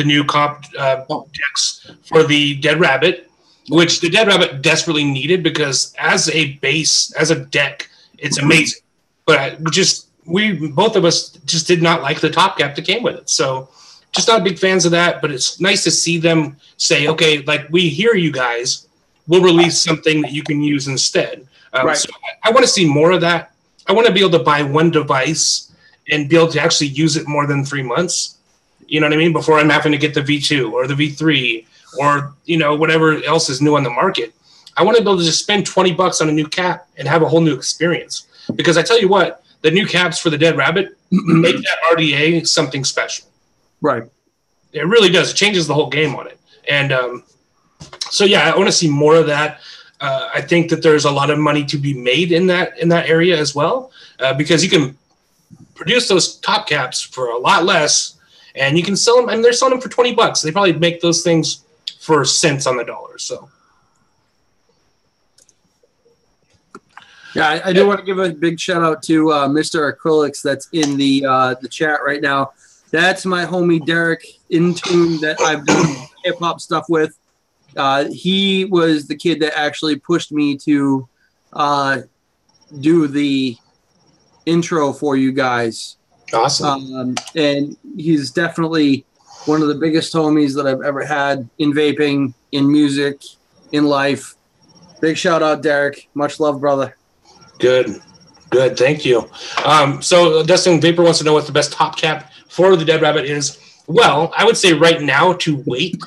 Speaker 3: new comp decks for the Dead Rabbit, which the Dead Rabbit desperately needed because as a base, as a deck, it's amazing. But both of us just did not like the top cap that came with it. So just not big fans of that. But it's nice to see them say, okay, like we hear you guys. We'll release something that you can use instead. Right.
Speaker 1: So I want to see more of that. I want to be able to buy one device and be able to actually use it more than 3 months. You know what I mean? Before I'm having to get the V2 or the V3 or, whatever else is new on the market. I want to be able to just spend $20 on a new cap and have a whole new experience. Because I tell you what, the new caps for the Dead Rabbit make that RDA something special.
Speaker 3: Right.
Speaker 1: It really does. It changes the whole game on it. And so, yeah, I want to see more of that. I think that there's a lot of money to be made in that area as well, because you can produce those top caps for a lot less, and you can sell them. And they're selling them for $20. They probably make those things for cents on the dollar. So,
Speaker 3: yeah, I do want to give a big shout out to Mr. Acrylics that's in the chat right now. That's my homie Derek Intune that I've done hip hop stuff with. He was the kid that actually pushed me to do the intro for you guys.
Speaker 1: Awesome.
Speaker 3: And he's definitely one of the biggest homies that I've ever had in vaping, in music, in life. Big shout out, Derek. Much love, brother.
Speaker 1: Good. Thank you. So Dustin Vapor wants to know what the best top cap for the Dead Rabbit is. Well, I would say right now to wait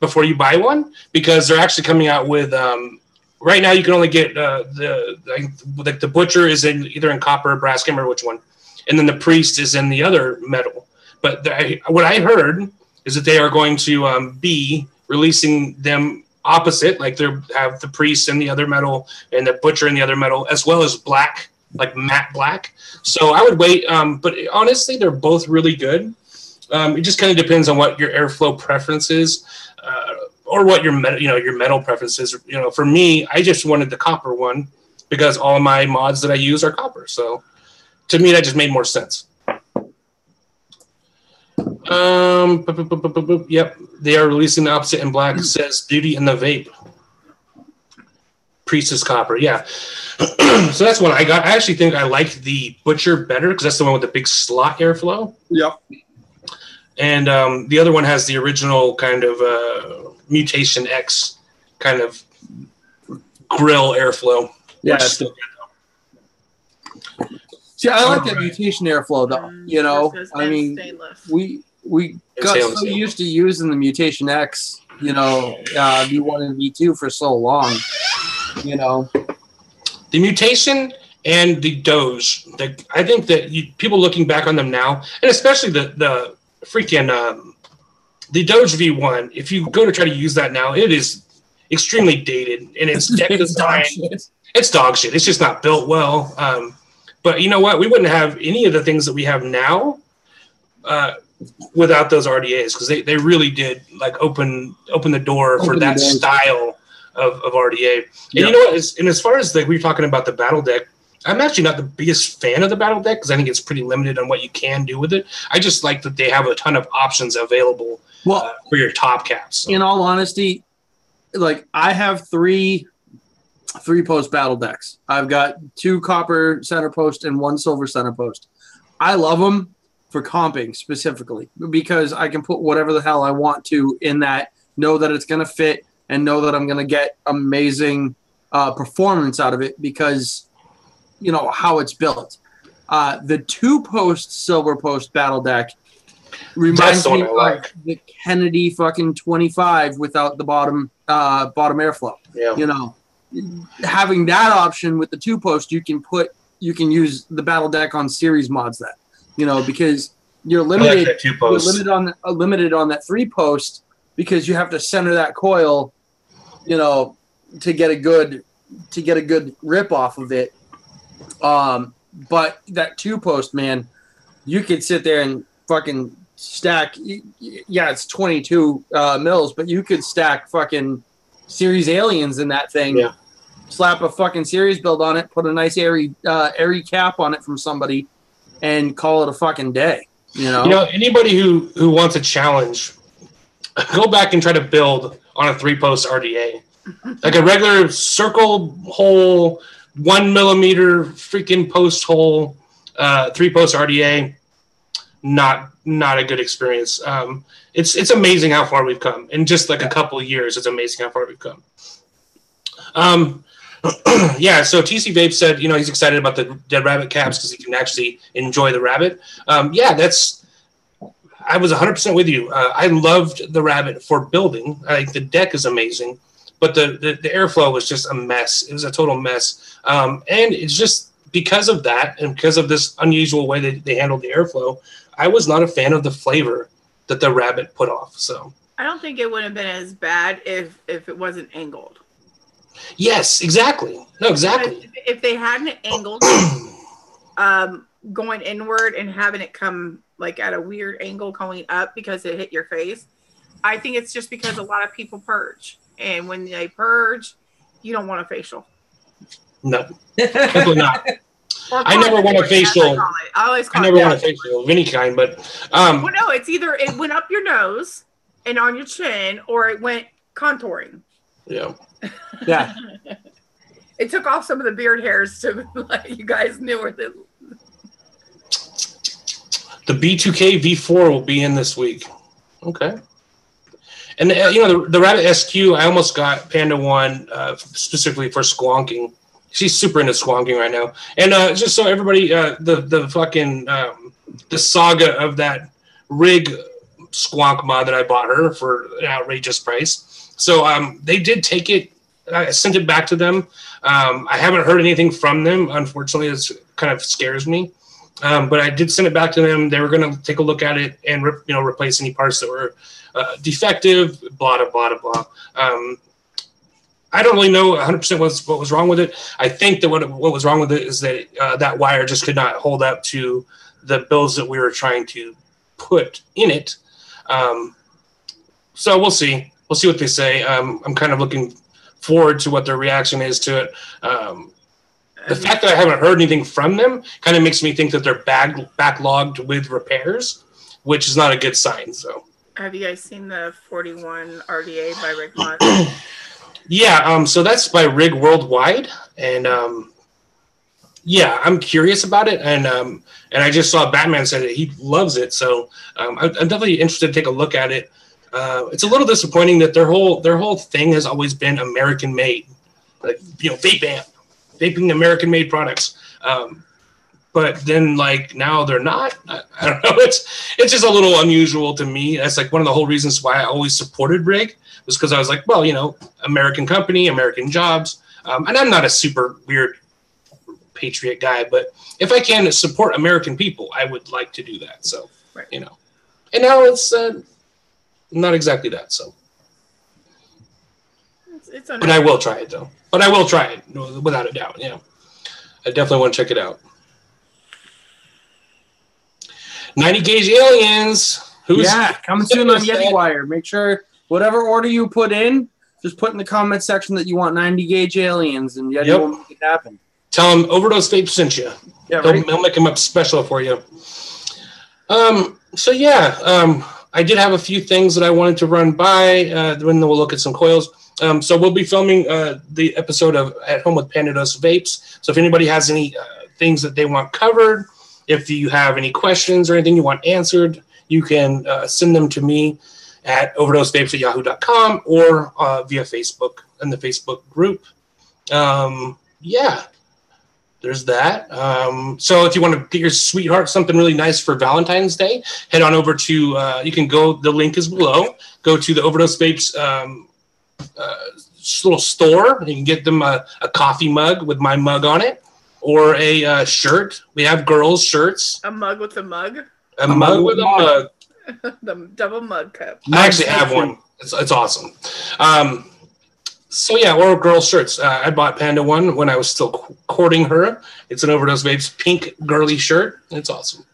Speaker 1: before you buy one, because they're actually coming out with right now you can only get the Butcher is either in copper, brass, can't remember which one, and then the Priest is in the other metal. But what I heard is that they are going to be releasing them opposite, like they have the Priest in the other metal and the Butcher in the other metal, as well as black like matte black. So I would wait. But honestly, they're both really good. It just kind of depends on what your airflow preference is, or what your metal preference is. For me, I just wanted the copper one because all of my mods that I use are copper. So to me, that just made more sense. Yep, they are releasing the opposite in black. Says Beauty in the Vape. Priestess copper, yeah. So that's one I got. I actually think I like the Butcher better because that's the one with the big slot airflow.
Speaker 3: Yep.
Speaker 1: And the other one has the original kind of Mutation X kind of grill airflow.
Speaker 3: Yeah.
Speaker 1: Still
Speaker 3: good. See, I like that Mutation airflow though. I mean, we got so used to using the Mutation X, V1 and V2 for so long.
Speaker 1: The Mutation and the Doge. I think that people looking back on them now, and especially the freaking the Doge V1. If you go to try to use that now, it is extremely dated, and it's deck design. It's dog shit. It's just not built well. But you know what? We wouldn't have any of the things that we have now without those RDAs, because they really did like open the door for that style of RDA. And you know what? And as far as we were talking about the battle deck, I'm actually not the biggest fan of the battle deck because I think it's pretty limited on what you can do with it. I just like that they have a ton of options available for your top caps. So.
Speaker 3: In all honesty, like I have three post battle decks. I've got 2 copper center post and 1 silver center post. I love them for comping specifically because I can put whatever the hell I want to in that, know that it's going to fit, and know that I'm going to get amazing performance out of it because, how it's built. The 2 post silver post battle deck reminds me of the Kennedy fucking 25 without the bottom airflow. Yeah. Having that option with the 2 post, you can use the battle deck on series mods that, because you're limited. Limited on that 3 post because you have to center that coil, to get a good rip off of it. But that 2 post, man, you could sit there and fucking stack. Yeah, it's 22 mils, but you could stack fucking series aliens in that thing. Yeah. Slap a fucking series build on it, put a nice airy cap on it from somebody, and call it a fucking day.
Speaker 1: Anybody who wants a challenge, go back and try to build on a 3-post RDA, like a regular circle hole, 1 millimeter freaking post hole, 3-post RDA. Not a good experience. It's amazing how far we've come in just like a couple of years. It's amazing how far we've come. So TC Vape said, he's excited about the Dead Rabbit caps because he can actually enjoy the rabbit. I was 100% with you. I loved the rabbit for building. I think the deck is amazing, but the airflow was just a mess. It was a total mess. And it's just because of that and because of this unusual way that they handled the airflow, I was not a fan of the flavor that the rabbit put off. So
Speaker 2: I don't think it would have been as bad if it wasn't angled.
Speaker 1: Yes, exactly. No, exactly.
Speaker 2: Because if they hadn't angled going inward and having it come like at a weird angle going up because it hit your face, I think it's just because a lot of people purge. And when they purge, you don't want a facial.
Speaker 1: No, definitely not. I never want a facial. I never want a facial of any kind, but
Speaker 2: well, no, it's either it went up your nose and on your chin, or it went contouring.
Speaker 1: Yeah.
Speaker 3: Yeah.
Speaker 2: It took off some of the beard hairs to let you guys knew where the
Speaker 1: B2K V4 will be in this week. Okay. And the Rabbit SQ, I almost got Panda 1 specifically for squonking. She's super into squonking right now. And just so everybody, the fucking the saga of that rig squonk mod that I bought her for an outrageous price. So they did take it. I sent it back to them. I haven't heard anything from them. Unfortunately, it kind of scares me. But I did send it back to them. They were going to take a look at it and replace any parts that were defective. Blah blah blah blah. I don't really know 100% what was wrong with it. I think that what was wrong with it is that that wire just could not hold up to the bills that we were trying to put in it. So we'll see. We'll see what they say. I'm kind of looking forward to what their reaction is to it. The fact that I haven't heard anything from them kind of makes me think that they're backlogged with repairs, which is not a good sign. So,
Speaker 2: have you guys seen the 41 RDA by Rig Mod?
Speaker 1: Yeah, so that's by Rig Worldwide, and yeah, I'm curious about it, and I just saw Batman said it, he loves it, so I'm definitely interested to take a look at it. It's a little disappointing that their whole thing has always been American made, like vaping American made products. But then like now they're not. I don't know. It's just a little unusual to me. That's like one of the whole reasons why I always supported Rig, was because I was like, well, American company, American jobs, and I'm not a super weird patriot guy, but if I can support American people, I would like to do that. So,
Speaker 2: right.
Speaker 1: And now it's not exactly that. So, but I will try it though. But I will try it without a doubt. Yeah, I definitely want to check it out. 90 gauge aliens.
Speaker 3: Coming soon on Yeti Wire. Make sure whatever order you put in, just put in the comment section that you want 90 gauge aliens, and Yeti will make it happen.
Speaker 1: Tell them OverDose Vapes sent you. Yeah, He'll make them up special for you. So yeah, I did have a few things that I wanted to run by. Then we'll look at some coils. So we'll be filming the episode of At Home with OverDose Vapes. So if anybody has any things that they want covered, if you have any questions or anything you want answered, you can send them to me at overdosevapes@yahoo.com or via Facebook in the Facebook group. Yeah, there's that. So if you want to get your sweetheart something really nice for Valentine's Day, head on over to, you can go, the link is below, go to the OverDose Vapes little store. You can get them a coffee mug with my mug on it, or a shirt. We have girls' shirts.
Speaker 2: A mug with a mug?
Speaker 1: A mug with a mug.
Speaker 2: The double mug cup.
Speaker 1: I actually have one. It's awesome. So yeah, or girls' shirts. I bought Panda one when I was still courting her. It's an OverDose Vapes pink girly shirt. It's awesome.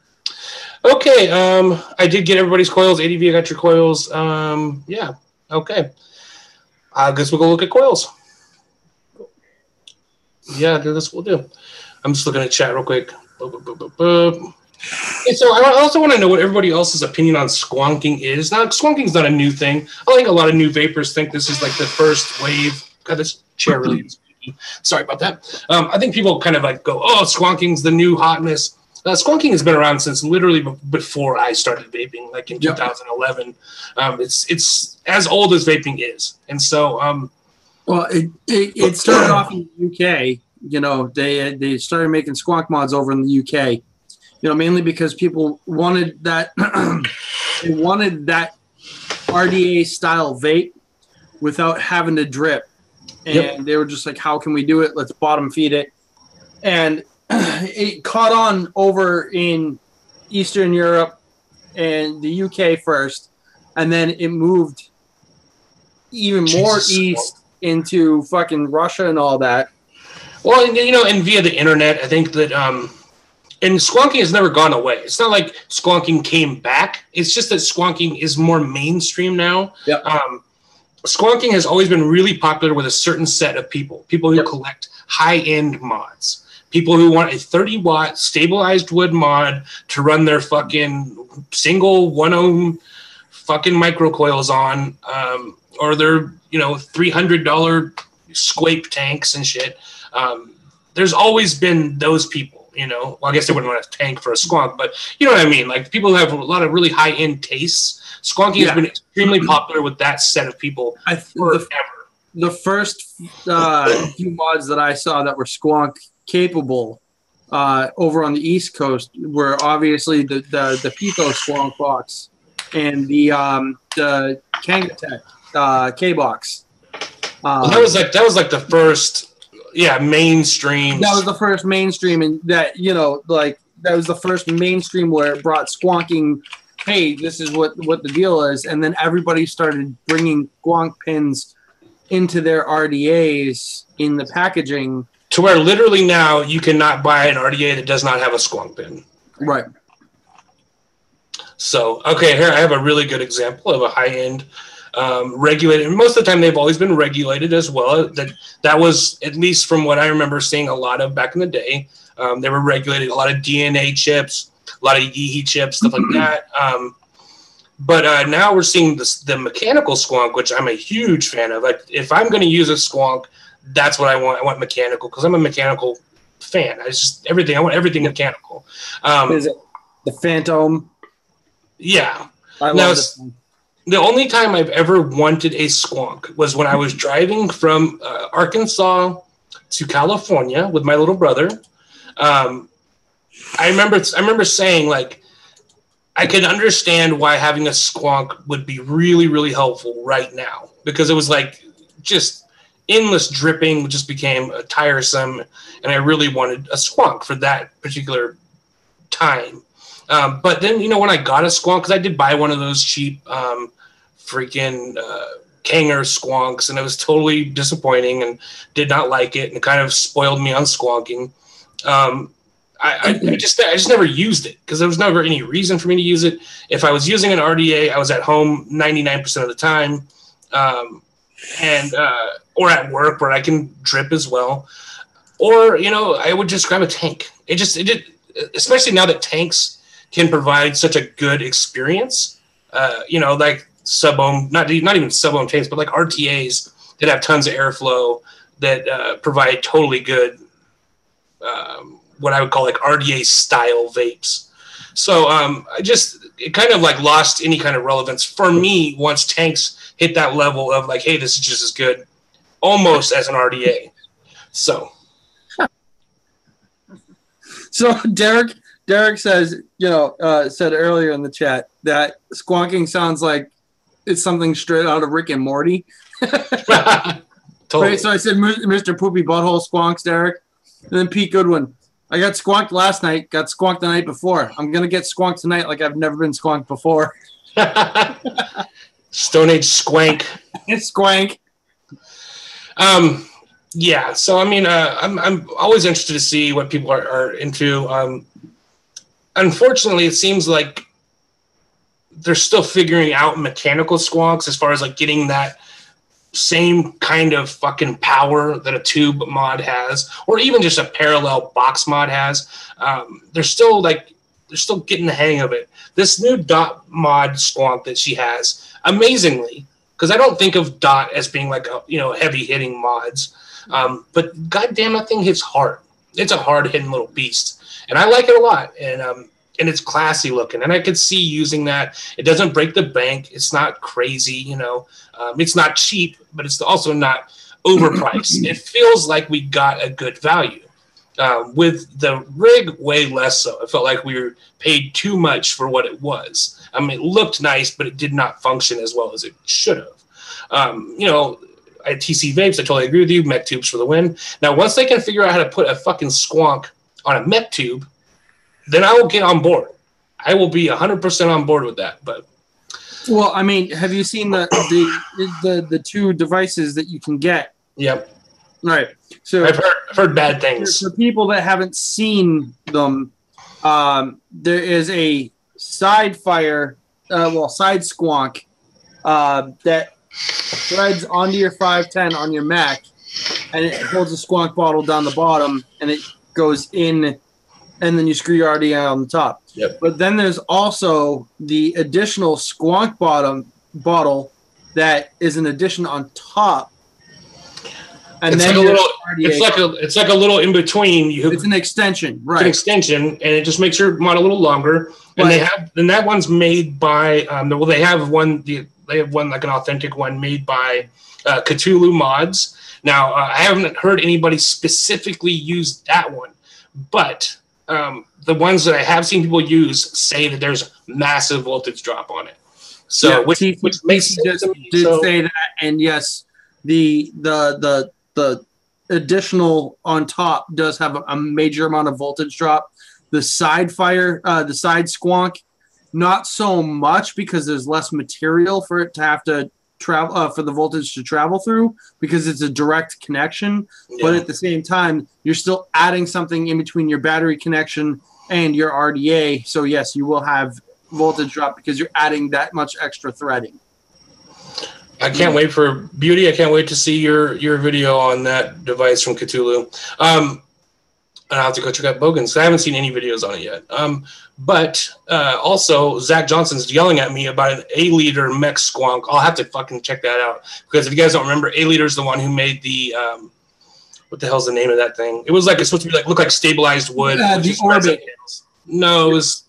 Speaker 1: Okay, I did get everybody's coils. ADV, I got your coils. Yeah, okay. I guess we'll go look at coils. Yeah, that's what we'll do. I'm just looking at chat real quick. Okay, so I also want to know what everybody else's opinion on squonking is. Now, squonking is not a new thing. I think a lot of new vapors think this is like the first wave. God, this chair really is squeaky. Sorry about that. I think people kind of like go, oh, squonking's the new hotness. Squonking has been around since literally before I started vaping, like in 2011. It's as old as vaping is. And so...
Speaker 3: well, it started off in the UK. They started making squonk mods over in the UK. Mainly because people wanted that they wanted that RDA style vape without having to drip. And they were just like, how can we do it? Let's bottom feed it. And it caught on over in Eastern Europe and the UK first. And then it moved even more east into fucking Russia and all that.
Speaker 1: Well, and via the internet, I think that, and squonking has never gone away. It's not like squonking came back. It's just that squonking is more mainstream now.
Speaker 3: Yep.
Speaker 1: Squonking has always been really popular with a certain set of people. People who collect high-end mods. People who want a 30-watt stabilized wood mod to run their fucking single 1-ohm fucking microcoils on, or their, $300 squape tanks and shit. There's always been those people. Well, I guess they wouldn't want a tank for a squonk, but you know what I mean? Like, people who have a lot of really high-end tastes. Squonking has been extremely popular with that set of people forever.
Speaker 3: The first few mods that I saw that were squonk capable over on the East Coast were obviously the Pico squonk box and the Kangatech K-box.
Speaker 1: That was like the first... Yeah, mainstream.
Speaker 3: That was the first mainstream, and that that was the first mainstream where it brought squonking. Hey, this is what the deal is, and then everybody started bringing squonk pins into their RDAs in the packaging.
Speaker 1: To where literally now you cannot buy an RDA that does not have a squonk bin.
Speaker 3: Right.
Speaker 1: So, okay, here I have a really good example of a high-end regulated. And most of the time they've always been regulated as well. That was, at least from what I remember seeing a lot of back in the day, they were regulated, a lot of DNA chips, a lot of EHE chips, stuff like that. But now we're seeing the mechanical squonk, which I'm a huge fan of. Like, if I'm going to use a squonk, that's what I want. I want mechanical because I'm a mechanical fan. I want everything mechanical.
Speaker 3: Is it the Phantom?
Speaker 1: Yeah.
Speaker 3: I love this one.
Speaker 1: The only time I've ever wanted a squonk was when I was driving from Arkansas to California with my little brother. I remember saying, like, I can understand why having a squonk would be really, really helpful right now, because it was like just endless dripping just became tiresome, and I really wanted a squonk for that particular time. But then, when I got a squonk, because I did buy one of those cheap freaking Kanger squonks, and it was totally disappointing and did not like it, and it kind of spoiled me on squonking. I just never used it because there was never any reason for me to use it. If I was using an RDA, I was at home 99% of the time, or at work where I can drip as well, or I would just grab a tank. It did, especially now that tanks can provide such a good experience. Like sub-ohm, not even sub-ohm tanks, but like RTAs that have tons of airflow that provide totally good. What I would call like RDA style vapes. So it kind of like lost any kind of relevance for me once tanks hit that level of like, hey, this is just as good almost as an RDA. So
Speaker 3: Derek says, said earlier in the chat that squonking sounds like it's something straight out of Rick and Morty.
Speaker 1: Totally.
Speaker 3: Right, so I said, Mr. Poopy Butthole squonks, Derek. And then Pete Goodwin. I got squonked last night, got squonked the night before. I'm going to get squonked tonight like I've never been squonked before.
Speaker 1: Stone Age squank.
Speaker 3: It's squank.
Speaker 1: Yeah, so I mean, I'm always interested to see what people are into. Unfortunately, it seems like they're still figuring out mechanical squonks as far as like getting that same kind of fucking power that a tube mod has, or even just a parallel box mod has. They're still getting the hang of it. This new dot mod squonk that she has, amazingly, because I don't think of dot as being like heavy hitting mods, but goddamn, that thing hits hard. It's a hard hitting little beast, and I like it a lot. And it's classy looking, and I could see using that. It doesn't break the bank. It's not crazy, it's not cheap, but it's also not overpriced. It feels like we got a good value. With the rig, way less so. It felt like we were paid too much for what it was. I mean, it looked nice, but it did not function as well as it should have. At TC Vapes, I totally agree with you. Mech tubes for the win. Now, once they can figure out how to put a fucking squonk on a mech tube, then I will get on board. I will be 100% on board with that. But
Speaker 3: well, I mean, have you seen the two devices that you can get?
Speaker 1: Yep.
Speaker 3: Right. So
Speaker 1: I've heard bad things.
Speaker 3: For people that haven't seen them, there is a side squonk that threads onto your 510 on your Mac, and it holds a squonk bottle down the bottom, and it goes in. And then you screw your RDA on the top.
Speaker 1: Yep.
Speaker 3: But then there's also the additional squonk bottle that is an addition on top. And
Speaker 1: it's
Speaker 3: then
Speaker 1: it's like a little in between.
Speaker 3: It's an extension, right?
Speaker 1: It's an extension, and it just makes your mod a little longer. And that one's made by they have one like an authentic one made by Cthulhu Mods. Now I haven't heard anybody specifically use that one, but the ones that I have seen people use say that there's massive voltage drop on it. So which makes sense to me.
Speaker 3: Say that, and yes, the additional on top does have a major amount of voltage drop. The side squonk, not so much because there's less material for it to have to for the voltage to travel through because it's a direct connection. Yeah. But at the same time, you're still adding something in between your battery connection and your RDA. So yes, you will have voltage drop because you're adding that much extra threading.
Speaker 1: I can't wait for Beauty. I can't wait to see your video on that device from Cthulhu. I'll have to go check out Bogan's. I haven't seen any videos on it yet. But also, Zach Johnson's yelling at me about an A-liter mech squonk. I'll have to fucking check that out. Because if you guys don't remember, A-liter's the one who made the, what the hell's the name of that thing? It was like, it's supposed to be like, look like stabilized wood.
Speaker 3: The Orbit.
Speaker 1: No, it was,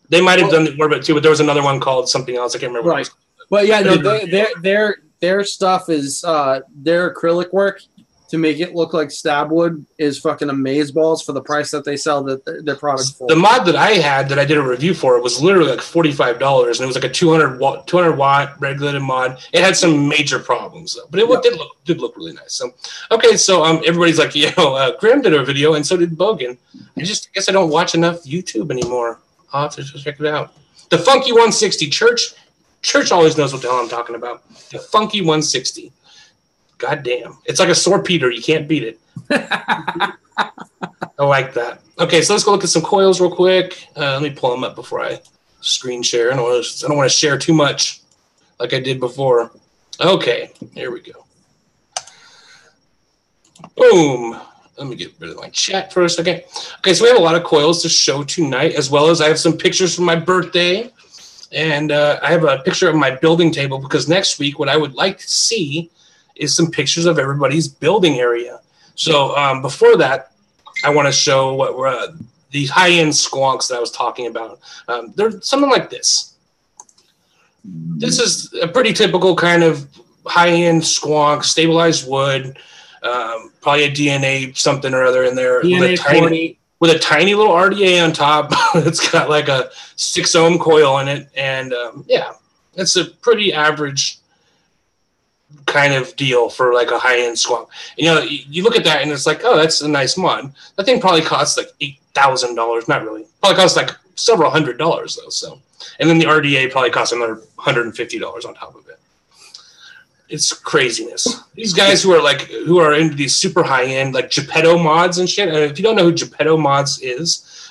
Speaker 1: they might have done the Orbit too, but there was another one called something else. I can't remember.
Speaker 3: Right. But yeah, no, their stuff is, their acrylic work to make it look like stab wood is fucking amazeballs for the price that they sell their products for.
Speaker 1: The mod that I had that I did a review for was literally like $45, and it was like a 200 watt regulated mod. It had some major problems though, but it did look really nice. So okay, so everybody's like, Graham did a video, and so did Bogan. I guess I don't watch enough YouTube anymore. I'll have to just check it out. The Funky 160 Church always knows what the hell I'm talking about. The Funky 160. God damn. It's like a sore Peter. You can't beat it. I like that. Okay, so let's go look at some coils real quick. Let me pull them up before I screen share. I don't want to share too much like I did before. Okay, here we go. Boom. Let me get rid of my chat for a second. Okay, so we have a lot of coils to show tonight, as well as I have some pictures from my birthday. And I have a picture of my building table because next week what I would like to see is some pictures of everybody's building area. So before that, I want to show what were these high-end squonks that I was talking about. They're something like this. This is a pretty typical kind of high-end squonk, stabilized wood, probably a DNA something or other in there.
Speaker 3: DNA
Speaker 1: with a tiny little RDA on top. It's got like a 6 ohm coil in it. And yeah, it's a pretty average kind of deal for like a high-end squonk. You look at that and it's like, oh, that's a nice mod. That thing probably costs like $8,000. Not really. Probably costs like several $100s though. So, and then the RDA probably costs another $150 on top of it. It's craziness. These guys who are into these super high-end like Geppetto mods and shit. And if you don't know who Geppetto mods is,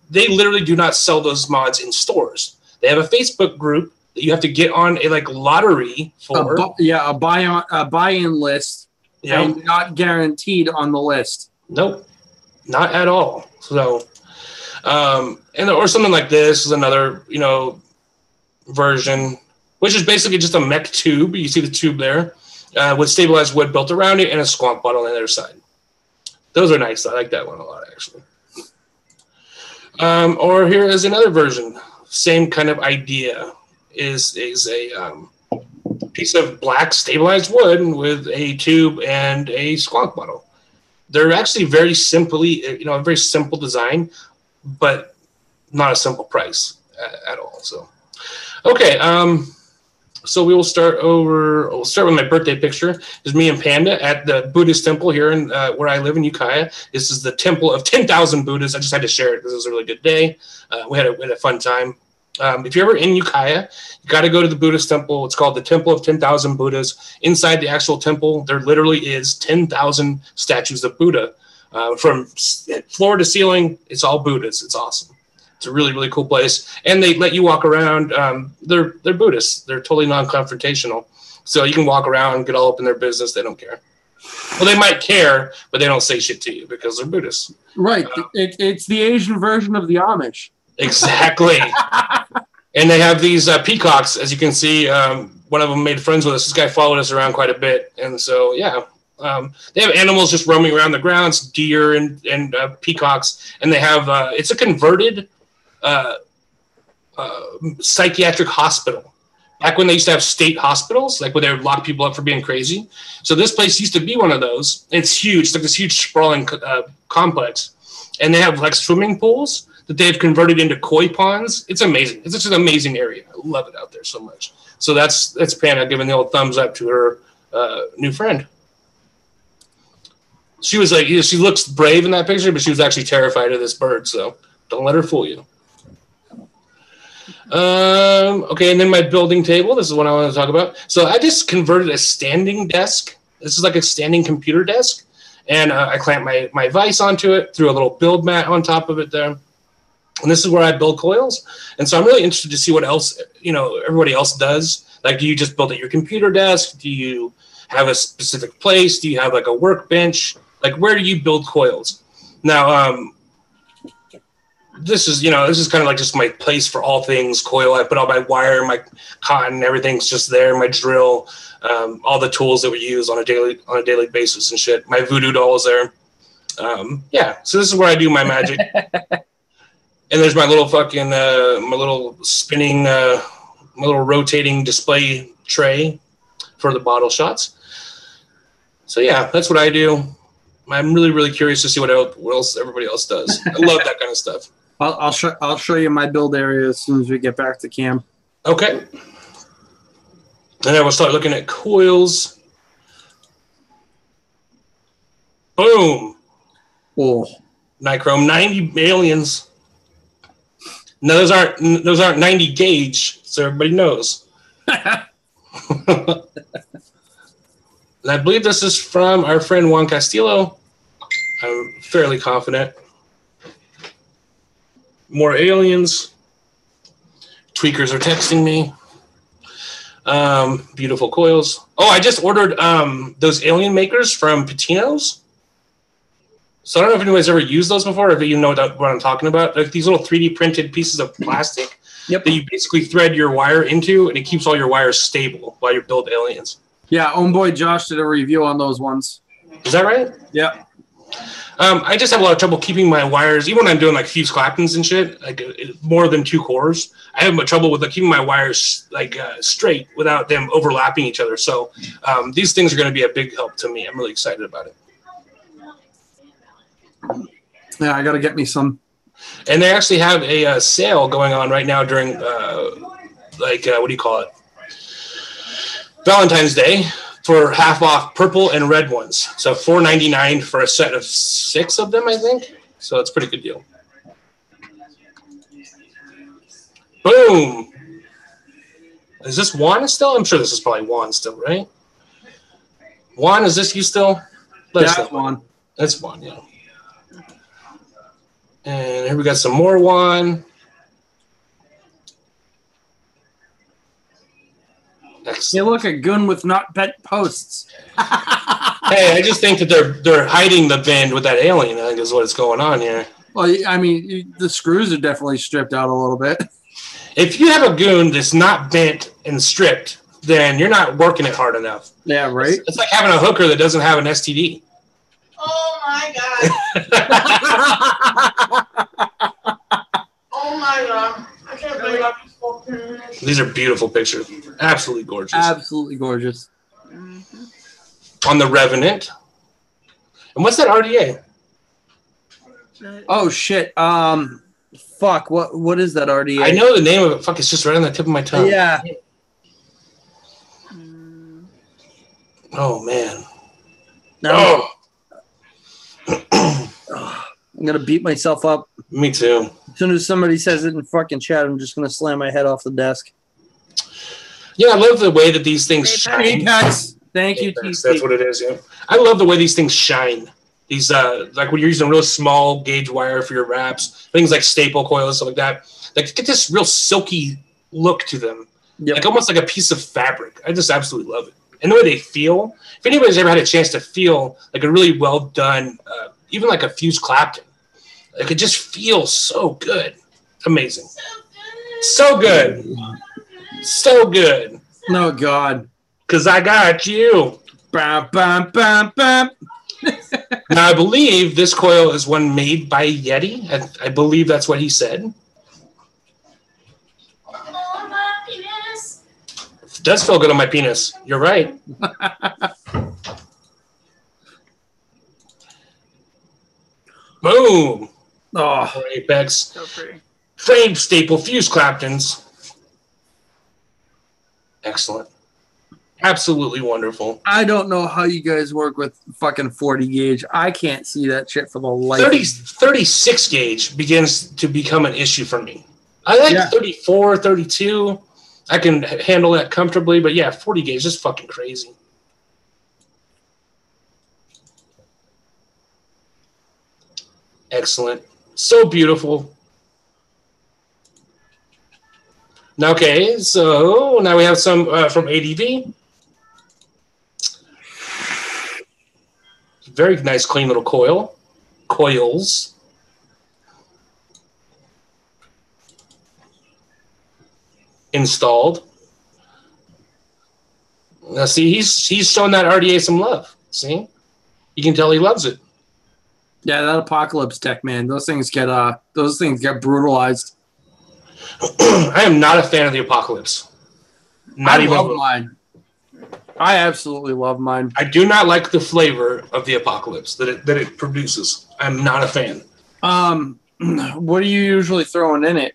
Speaker 1: they literally do not sell those mods in stores. They have a Facebook group that you have to get on a like lottery for.
Speaker 3: A buy-in list. Yeah. And not guaranteed on the list.
Speaker 1: Nope, not at all. So, or something like this is another version, which is basically just a mech tube. You see the tube there with stabilized wood built around it and a squonk bottle on the other side. Those are nice. I like that one a lot, actually. Or here is another version. Same kind of idea. Is a piece of black stabilized wood with a tube and a squonk bottle. They're actually very simply, a very simple design, but not a simple price at all. So, okay. So we'll start with my birthday picture. This is me and Panda at the Buddhist temple here in where I live in Ukiah. This is the temple of 10,000 Buddhas. I just had to share it because it was a really good day. We had a fun time. If you're ever in Ukiah, you got to go to the Buddhist temple. It's called the Temple of 10,000 Buddhas. Inside the actual temple, there literally is 10,000 statues of Buddha. From floor to ceiling, it's all Buddhas. It's awesome. It's a really, really cool place. And they let you walk around. They're Buddhists. They're totally non-confrontational. So you can walk around and get all up in their business. They don't care. Well, they might care, but they don't say shit to you because they're Buddhists.
Speaker 3: Right. It's the Asian version of the Amish.
Speaker 1: Exactly. And they have these peacocks, as you can see. One of them made friends with us. This guy followed us around quite a bit. And so, yeah, they have animals just roaming around the grounds, deer and peacocks. And they have, it's a converted psychiatric hospital. Back when they used to have state hospitals, like where they would lock people up for being crazy. So this place used to be one of those. It's huge. It's like this huge sprawling complex. And they have like swimming pools that they've converted into koi ponds. It's amazing. It's just an amazing area. I love it out there so much. So that's Panda giving the old thumbs up to her new friend. She was like, she looks brave in that picture, but she was actually terrified of this bird. So don't let her fool you. Okay, and then my building table. This is what I want to talk about. So I just converted a standing desk. This is like a standing computer desk. And I clamped my vise onto it, threw a little build mat on top of it there. And this is where I build coils. And so I'm really interested to see what else, everybody else does. Like, do you just build at your computer desk? Do you have a specific place? Do you have like a workbench? Like, where do you build coils? Now, this is kind of like just my place for all things coil. I put all my wire, my cotton, everything's just there. My drill, all the tools that we use on a daily basis and shit. My voodoo doll is there. So this is where I do my magic. And there's my little fucking my little spinning, my little rotating display tray for the bottle shots. So yeah, that's what I do. I'm really, really curious to see what else everybody else does. I love that kind of stuff.
Speaker 3: I'll show you my build area as soon as we get back to camp.
Speaker 1: Okay. And I will start looking at coils. Boom.
Speaker 3: Oh.
Speaker 1: Nichrome 90 aliens. No, those aren't 90 gauge, so everybody knows. And I believe this is from our friend Juan Castillo. I'm fairly confident. More aliens. Tweakers are texting me. Beautiful coils. Oh, I just ordered those alien makers from Patino's. So I don't know if anybody's ever used those before, or if you know what I'm talking about. Like these little 3D printed pieces of plastic that you basically thread your wire into, and it keeps all your wires stable while you build aliens.
Speaker 3: Yeah, homeboy Josh did a review on those ones.
Speaker 1: Is that right?
Speaker 3: Yeah.
Speaker 1: I just have a lot of trouble keeping my wires, even when I'm doing like fuse claptons and shit, like more than 2 cores. I have trouble with keeping my wires straight without them overlapping each other. So these things are going to be a big help to me. I'm really excited about it.
Speaker 3: Yeah, I got to get me some.
Speaker 1: And they actually have a sale going on right now during what do you call it? Valentine's Day. For half off purple and red ones. So $4.99 for a set of 6 of them, I think. So it's a pretty good deal. Boom. Is this Juan still? I'm sure this is probably Juan still, right? Juan, is this you still?
Speaker 3: That's Juan.
Speaker 1: That's Juan, yeah. And here we got some more Juan.
Speaker 3: You look a gun with not bent posts.
Speaker 1: Hey, I just think that they're hiding the bend with that alien. I think is what is going on here.
Speaker 3: Well, I mean, the screws are definitely stripped out a little bit.
Speaker 1: If you have a goon that's not bent and stripped, then you're not working it hard enough.
Speaker 3: Yeah, right.
Speaker 1: It's like having a hooker that doesn't have an STD.
Speaker 4: Oh my god. Oh my god. I can't believe I just walked in this.
Speaker 1: These are beautiful pictures. Absolutely gorgeous.
Speaker 3: Absolutely gorgeous.
Speaker 1: On the Revenant. And what's that RDA?
Speaker 3: Oh shit. Fuck. What is that RDA?
Speaker 1: I know the name of it. Fuck, it's just right on the tip of my tongue.
Speaker 3: Yeah.
Speaker 1: Oh man.
Speaker 3: No. I'm gonna beat myself up.
Speaker 1: Me too.
Speaker 3: As soon as somebody says it in fucking chat, I'm just gonna slam my head off the desk.
Speaker 1: Yeah, I love the way that these things shine.
Speaker 3: Apex. Thank you,
Speaker 1: Apex, that's what it is, yeah. I love the way these things shine. These like when you're using real small gauge wire for your wraps, things like staple coil and stuff like that. Like get this real silky look to them. Yep. Like almost like a piece of fabric. I just absolutely love it. And the way they feel. If anybody's ever had a chance to feel like a really well done, even like a fused Clapton, like it just feels so good. Amazing. So good. So good.
Speaker 3: No God.
Speaker 1: Because I got you.
Speaker 3: Bam, bam, bam, bam.
Speaker 1: Now, I believe this coil is one made by Yeti. I believe that's what he said.
Speaker 4: Oh, my penis.
Speaker 1: It does feel good on my penis. You're right. Boom.
Speaker 3: Oh,
Speaker 1: Apex.
Speaker 2: So pretty.
Speaker 1: Frame staple fuse Claptons. Excellent. Absolutely wonderful.
Speaker 3: I don't know how you guys work with fucking 40 gauge. I can't see that shit for the life.
Speaker 1: 36 gauge begins to become an issue for me. I like 34, 32. I can handle that comfortably, but yeah, 40 gauge is just fucking crazy. Excellent. So beautiful. Okay, so now we have some from ADV. Very nice, clean little coils. Installed. Now, see, he's showing that RDA some love. See, you can tell he loves it.
Speaker 3: Yeah, that Apocalypse tech, man. Those things get brutalized.
Speaker 1: I am not a fan of the Apocalypse.
Speaker 3: I love mine. I absolutely love mine.
Speaker 1: I do not like the flavor of the Apocalypse that it produces. I'm not a fan.
Speaker 3: What are you usually throwing in it?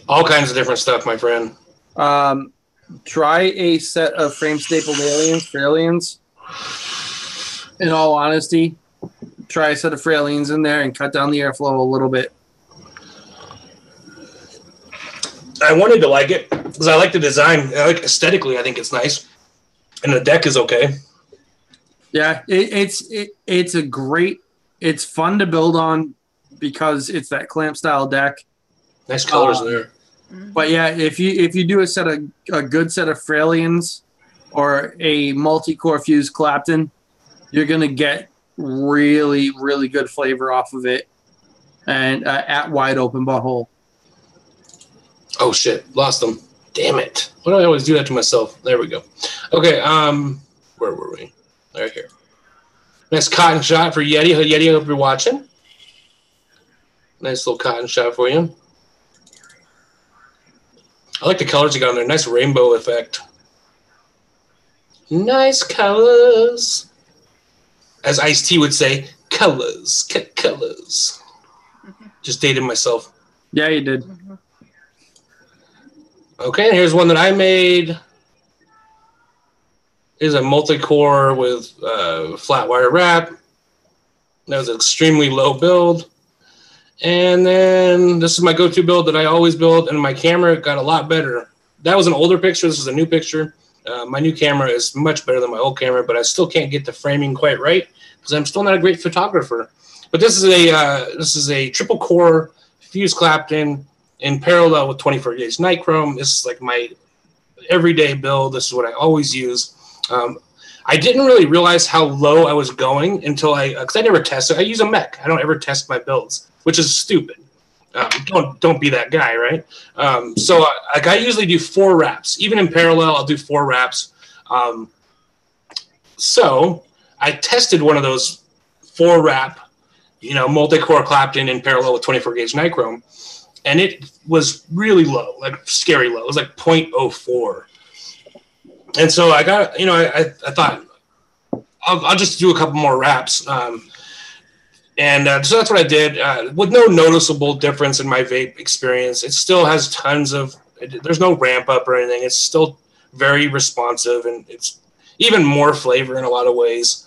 Speaker 1: All kinds of different stuff, my friend.
Speaker 3: Try a set of frame stapled aliens. In all honesty, try a set of aliens in there and cut down the airflow a little bit.
Speaker 1: I wanted to like it because I like the design. I like aesthetically. I think it's nice, and the deck is okay.
Speaker 3: Yeah, it's a great. It's fun to build on because it's that clamp style deck.
Speaker 1: Nice colors there.
Speaker 3: But yeah, if you do a good set of Fralians or a multi-core fused Clapton, you're gonna get really, really good flavor off of it, and at wide open butthole.
Speaker 1: Oh shit, lost them. Damn it. Why do I always do that to myself? There we go. Okay, where were we? Right here. Nice cotton shot for Yeti. Yeti, I hope you're watching. Nice little cotton shot for you. I like the colors you got on there. Nice rainbow effect. Nice colors. As Ice-T would say, colors. Colors. Just dated myself.
Speaker 3: Yeah, you did.
Speaker 1: Okay, here's one that I made. Is a multi-core with flat wire wrap. That was an extremely low build. And then this is my go-to build that I always build, and my camera got a lot better. That was an older picture. This is a new picture. My new camera is much better than my old camera, but I still can't get the framing quite right because I'm still not a great photographer. But this is a triple core fused Clapton in parallel with 24 gauge nichrome. This is like my everyday build. This is what I always use. I didn't really realize how low I was going until because I never tested. I use a mech. I don't ever test my builds, which is stupid. Don't be that guy, right? So I usually do 4 wraps. Even in parallel, I'll do 4 wraps. So I tested one of those 4 wrap, multi-core Clapton in parallel with 24 gauge nichrome, and it was really low, like scary low. It was like 0.04. And so I got, I thought I'll just do a couple more wraps. And so that's what I did with no noticeable difference in my vape experience. It still has there's no ramp up or anything. It's still very responsive, and it's even more flavor in a lot of ways.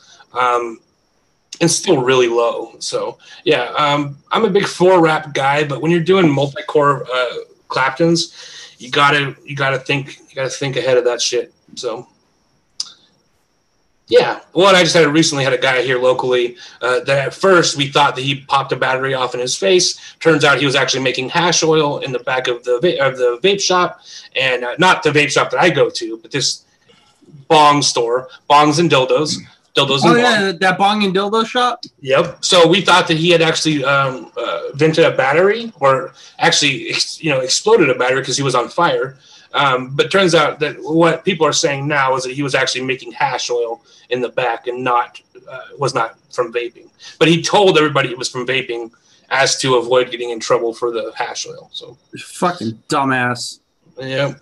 Speaker 1: And still really low. So yeah, I'm a big 4 wrap guy, but when you're doing multi-core Claptons, you gotta think ahead of that shit. So yeah, well, I just recently had a guy here locally that at first we thought that he popped a battery off in his face. Turns out he was actually making hash oil in the back of the vape shop, and not the vape shop that I go to, but this bong store, bongs and dildos.
Speaker 3: That bong and dildo shop?
Speaker 1: Yep. So we thought that he had actually vented a battery, or actually, exploded a battery because he was on fire. But turns out that what people are saying now is that he was actually making hash oil in the back and was not from vaping. But he told everybody it was from vaping as to avoid getting in trouble for the hash oil. So
Speaker 3: fucking dumbass.
Speaker 1: Yeah.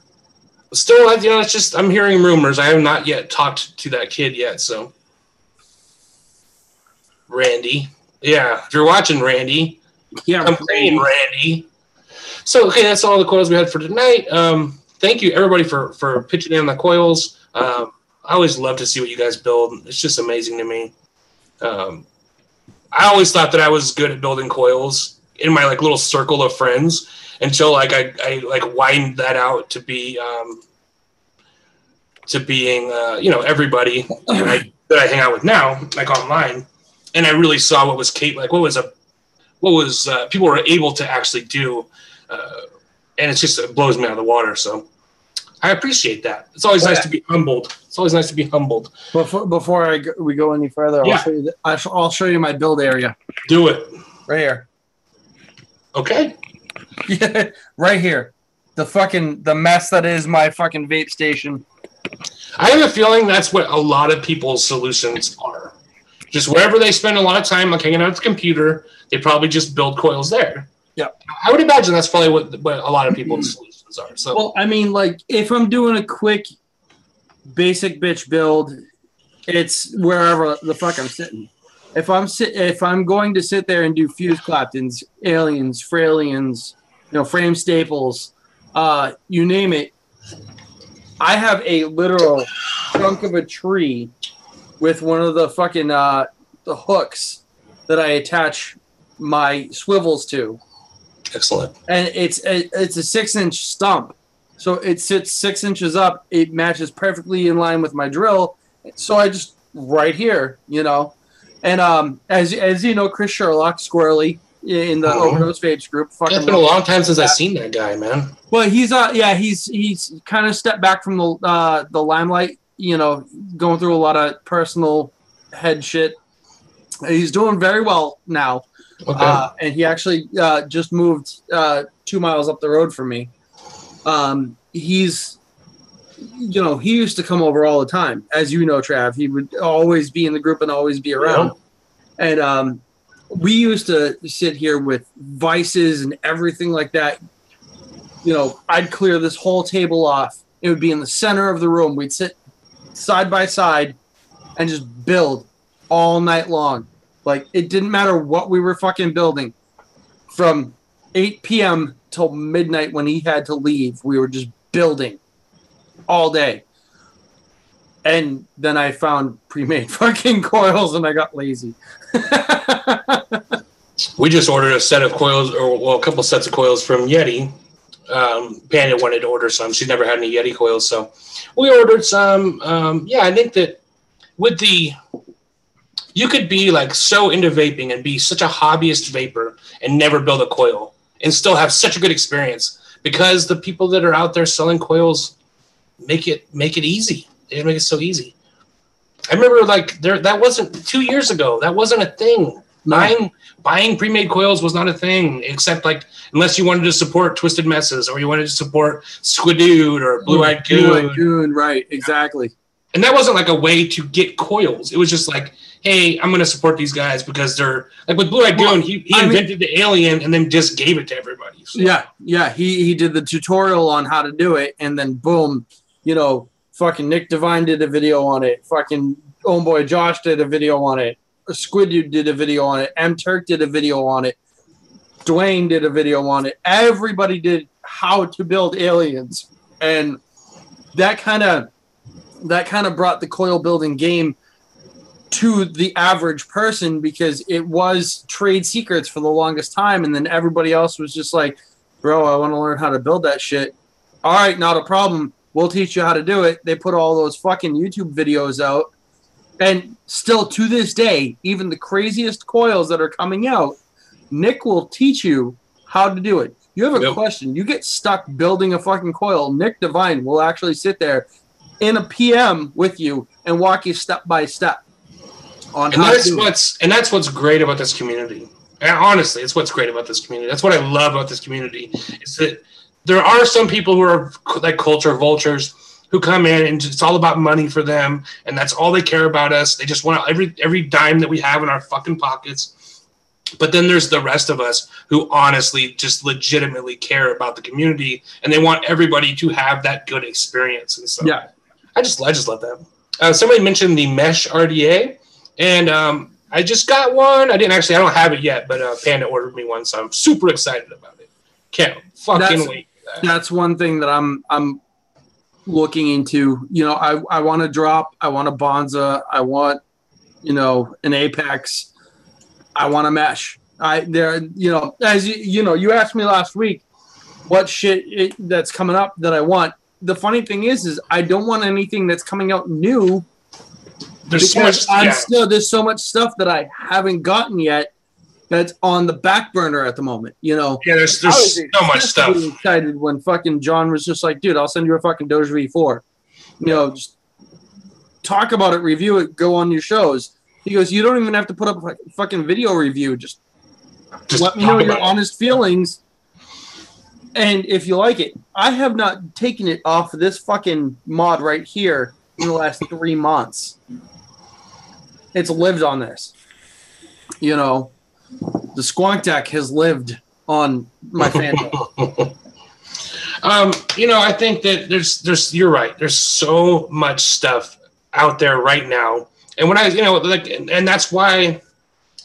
Speaker 1: Still, it's just I'm hearing rumors. I have not yet talked to that kid yet. So Randy, yeah, if you're watching, Randy,
Speaker 3: yeah,
Speaker 1: I'm playing Randy. So okay, that's all the coils we had for tonight. Thank you, everybody, for pitching in on the coils. I always love to see what you guys build. It's just amazing to me. I always thought that I was good at building coils, in my like little circle of friends until like I like widened that out to be to being you know, everybody that I hang out with now, like online, and I really saw what was people were able to actually do, and it blows me out of the water. So I appreciate that. It's always nice to be humbled. It's always nice to be humbled.
Speaker 3: Before we go any further,
Speaker 1: Yeah.
Speaker 3: I'll show you my build area.
Speaker 1: Do it.
Speaker 3: Right here.
Speaker 1: Okay.
Speaker 3: Yeah, right here. The mess that is my fucking vape station.
Speaker 1: I have a feeling that's what a lot of people's solutions are. Just wherever they spend a lot of time, like hanging out at the computer, they probably just build coils there.
Speaker 3: Yeah.
Speaker 1: I would imagine that's probably what a lot of people's solutions are. So,
Speaker 3: well, I mean, like if I'm doing a quick, basic bitch build, it's wherever the fuck I'm sitting. If I'm going to sit there and do fuse Claptons, aliens, Frailians, you know, frame staples, you name it, I have a literal trunk of a tree with one of the fucking the hooks that I attach my swivels to.
Speaker 1: excellent.
Speaker 3: And it's a 6-inch stump, so it sits 6 inches up. It matches perfectly in line with my drill. So I just right here, you know. And as you know, Chris Sherlock, Squirrely in the OverDose Vapes group.
Speaker 1: It's been a long time since I've seen that guy, man.
Speaker 3: Well, he's kind of stepped back from the limelight. You know, going through a lot of personal head shit. He's doing very well now.
Speaker 1: Okay.
Speaker 3: And he actually just moved 2 miles up the road from me. He's, you know, he used to come over all the time. As you know, Trav, he would always be in the group and always be around. Yeah. And we used to sit here with vices and everything like that. You know, I'd clear this whole table off. It would be in the center of the room. We'd sit side by side and just build all night long. Like, it didn't matter what we were fucking building. From 8 p.m. till midnight when he had to leave, we were just building all day. And then I found pre-made fucking coils and I got lazy.
Speaker 1: We just ordered a set of coils, a couple sets of coils from Yeti. Panda wanted to order some. She's never had any Yeti coils, so we ordered some. I think that you could be like so into vaping and be such a hobbyist vapor and never build a coil and still have such a good experience because the people that are out there selling coils make it easy. They make it so easy. I remember that wasn't 2 years ago. That wasn't a thing. Buying pre-made coils was not a thing, except like unless you wanted to support Twisted Messes or you wanted to support Squidood or Blue Eyed Goon.
Speaker 3: Right, exactly.
Speaker 1: And that wasn't like a way to get coils. It was just like, hey, I'm going to support these guys because they're like with Blue Eyed Goon. He invented the alien and then just gave it to everybody. So.
Speaker 3: Yeah. He did the tutorial on how to do it, and then boom, you know, fucking Nick Devine did a video on it. Fucking homeboy Josh did a video on it. Squid Dude did a video on it. M Turk did a video on it. Dwayne did a video on it. Everybody did how to build aliens, and that kind of brought the coil building game to the average person because it was trade secrets for the longest time, and then everybody else was just like, bro, I want to learn how to build that shit. All right, not a problem. We'll teach you how to do it. They put all those fucking YouTube videos out. And still to this day, even the craziest coils that are coming out, Nick will teach you how to do it. You have a question. You get stuck building a fucking coil. Nick Devine will actually sit there in a PM with you and walk you step by step.
Speaker 1: That's what's great about this community. And honestly, it's what's great about this community. That's what I love about this community is that there are some people who are like culture vultures who come in and it's all about money for them, and that's all they care about us. They just want every dime that we have in our fucking pockets. But then there's the rest of us who honestly just legitimately care about the community, and they want everybody to have that good experience. And so, yeah, I just love that. Somebody mentioned the Mesh RDA, and I just got one. I don't have it yet, but Panda ordered me one, so I'm super excited about it. Can't fucking wait.
Speaker 3: That's one thing that I'm looking into. You know, I want to drop. I want a Bonza. I want, you know, an Apex. I want a Mesh. As you asked me last week what shit that's coming up that I want. The funny thing is I don't want anything that's coming out new.
Speaker 1: There's so much.
Speaker 3: There's so much stuff that I haven't gotten yet that's on the back burner at the moment.
Speaker 1: Yeah, there's so much stuff.
Speaker 3: Excited when fucking John was just like, dude, I'll send you a fucking Doge V4. Just talk about it, review it, go on your shows. He goes, you don't even have to put up a fucking video review. Just let me know your honest feelings. And if you like it, I have not taken it off of this fucking mod right here in the last 3 months. It's lived on this. The Squonk Deck has lived on my fandom.
Speaker 1: I think that there's you're right. There's so much stuff out there right now. And when and that's why,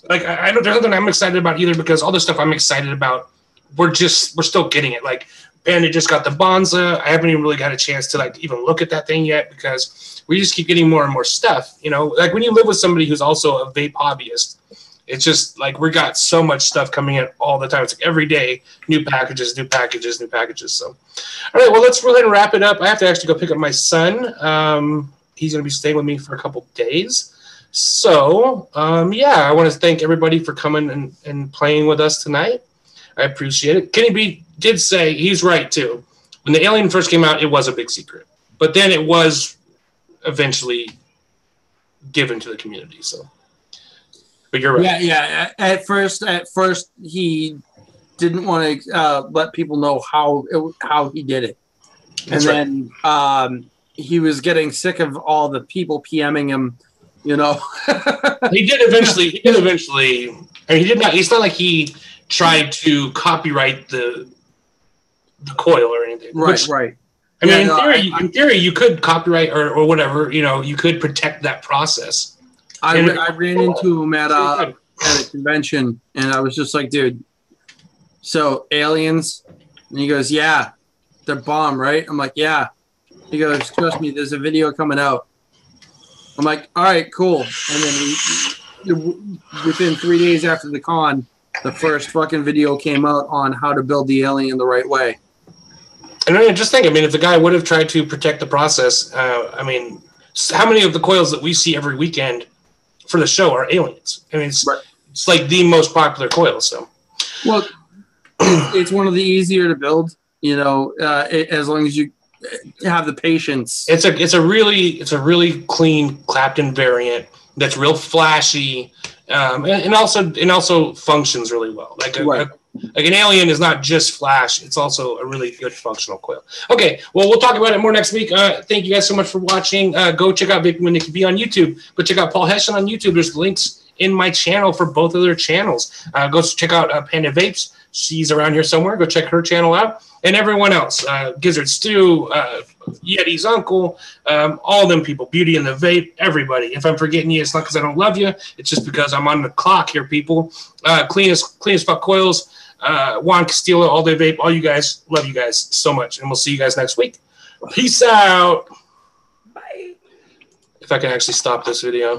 Speaker 1: I don't, there's nothing I'm excited about either, because all the stuff I'm excited about, we're still getting it. Like, Bandit just got the Bonza. I haven't even really got a chance to even look at that thing yet, because we just keep getting more and more stuff. Like when you live with somebody who's also a vape hobbyist, it's just like we got so much stuff coming in all the time. It's like every day, new packages. So, all right, well, let's go ahead and wrap it up. I have to actually go pick up my son. He's going to be staying with me for a couple days. So, I want to thank everybody for coming and playing with us tonight. I appreciate it. Kenny B did say, he's right too. When the Alien first came out, it was a big secret. But then it was eventually given to the community. So, but you're right.
Speaker 3: Yeah. At first, he didn't want to let people know how he did it. And then he was getting sick of all the people PMing him,
Speaker 1: He did eventually. I mean, he did not. It's not like he tried to copyright the coil or anything.
Speaker 3: Right.
Speaker 1: I mean, in theory, you could copyright or whatever. You could protect that process.
Speaker 3: I ran into him at a convention, and I was just like, dude, so aliens? And he goes, yeah, they're bomb, right? I'm like, yeah. He goes, trust me, there's a video coming out. I'm like, all right, cool. And then within 3 days after the con, the first fucking video came out on how to build the alien the right way.
Speaker 1: And I just think, if the guy would have tried to protect the process, how many of the coils that we see every weekend for the show are aliens? It's like the most popular coil. So,
Speaker 3: well, it's one of the easier to build. As long as you have the patience.
Speaker 1: It's a really clean Clapton variant that's real flashy, and also functions really well. Like an Alien is not just flash; it's also a really good functional coil. Okay, well, we'll talk about it more next week. Thank you guys so much for watching. Go check out Vaping with Nicky B on YouTube. Go check out Paul Hession on YouTube. There's links in my channel for both of their channels. Go check out Panda Vapes. She's around here somewhere. Go check her channel out. And everyone else, Gizzard Stew, Yeti's uncle, all them people, Beauty and the Vape, everybody. If I'm forgetting you, it's not because I don't love you. It's just because I'm on the clock here, people. Clean as fuck coils, Juan Castillo, All Day Vape, all you guys, love you guys so much. And we'll see you guys next week. Peace out.
Speaker 2: Bye.
Speaker 1: If I can actually stop this video.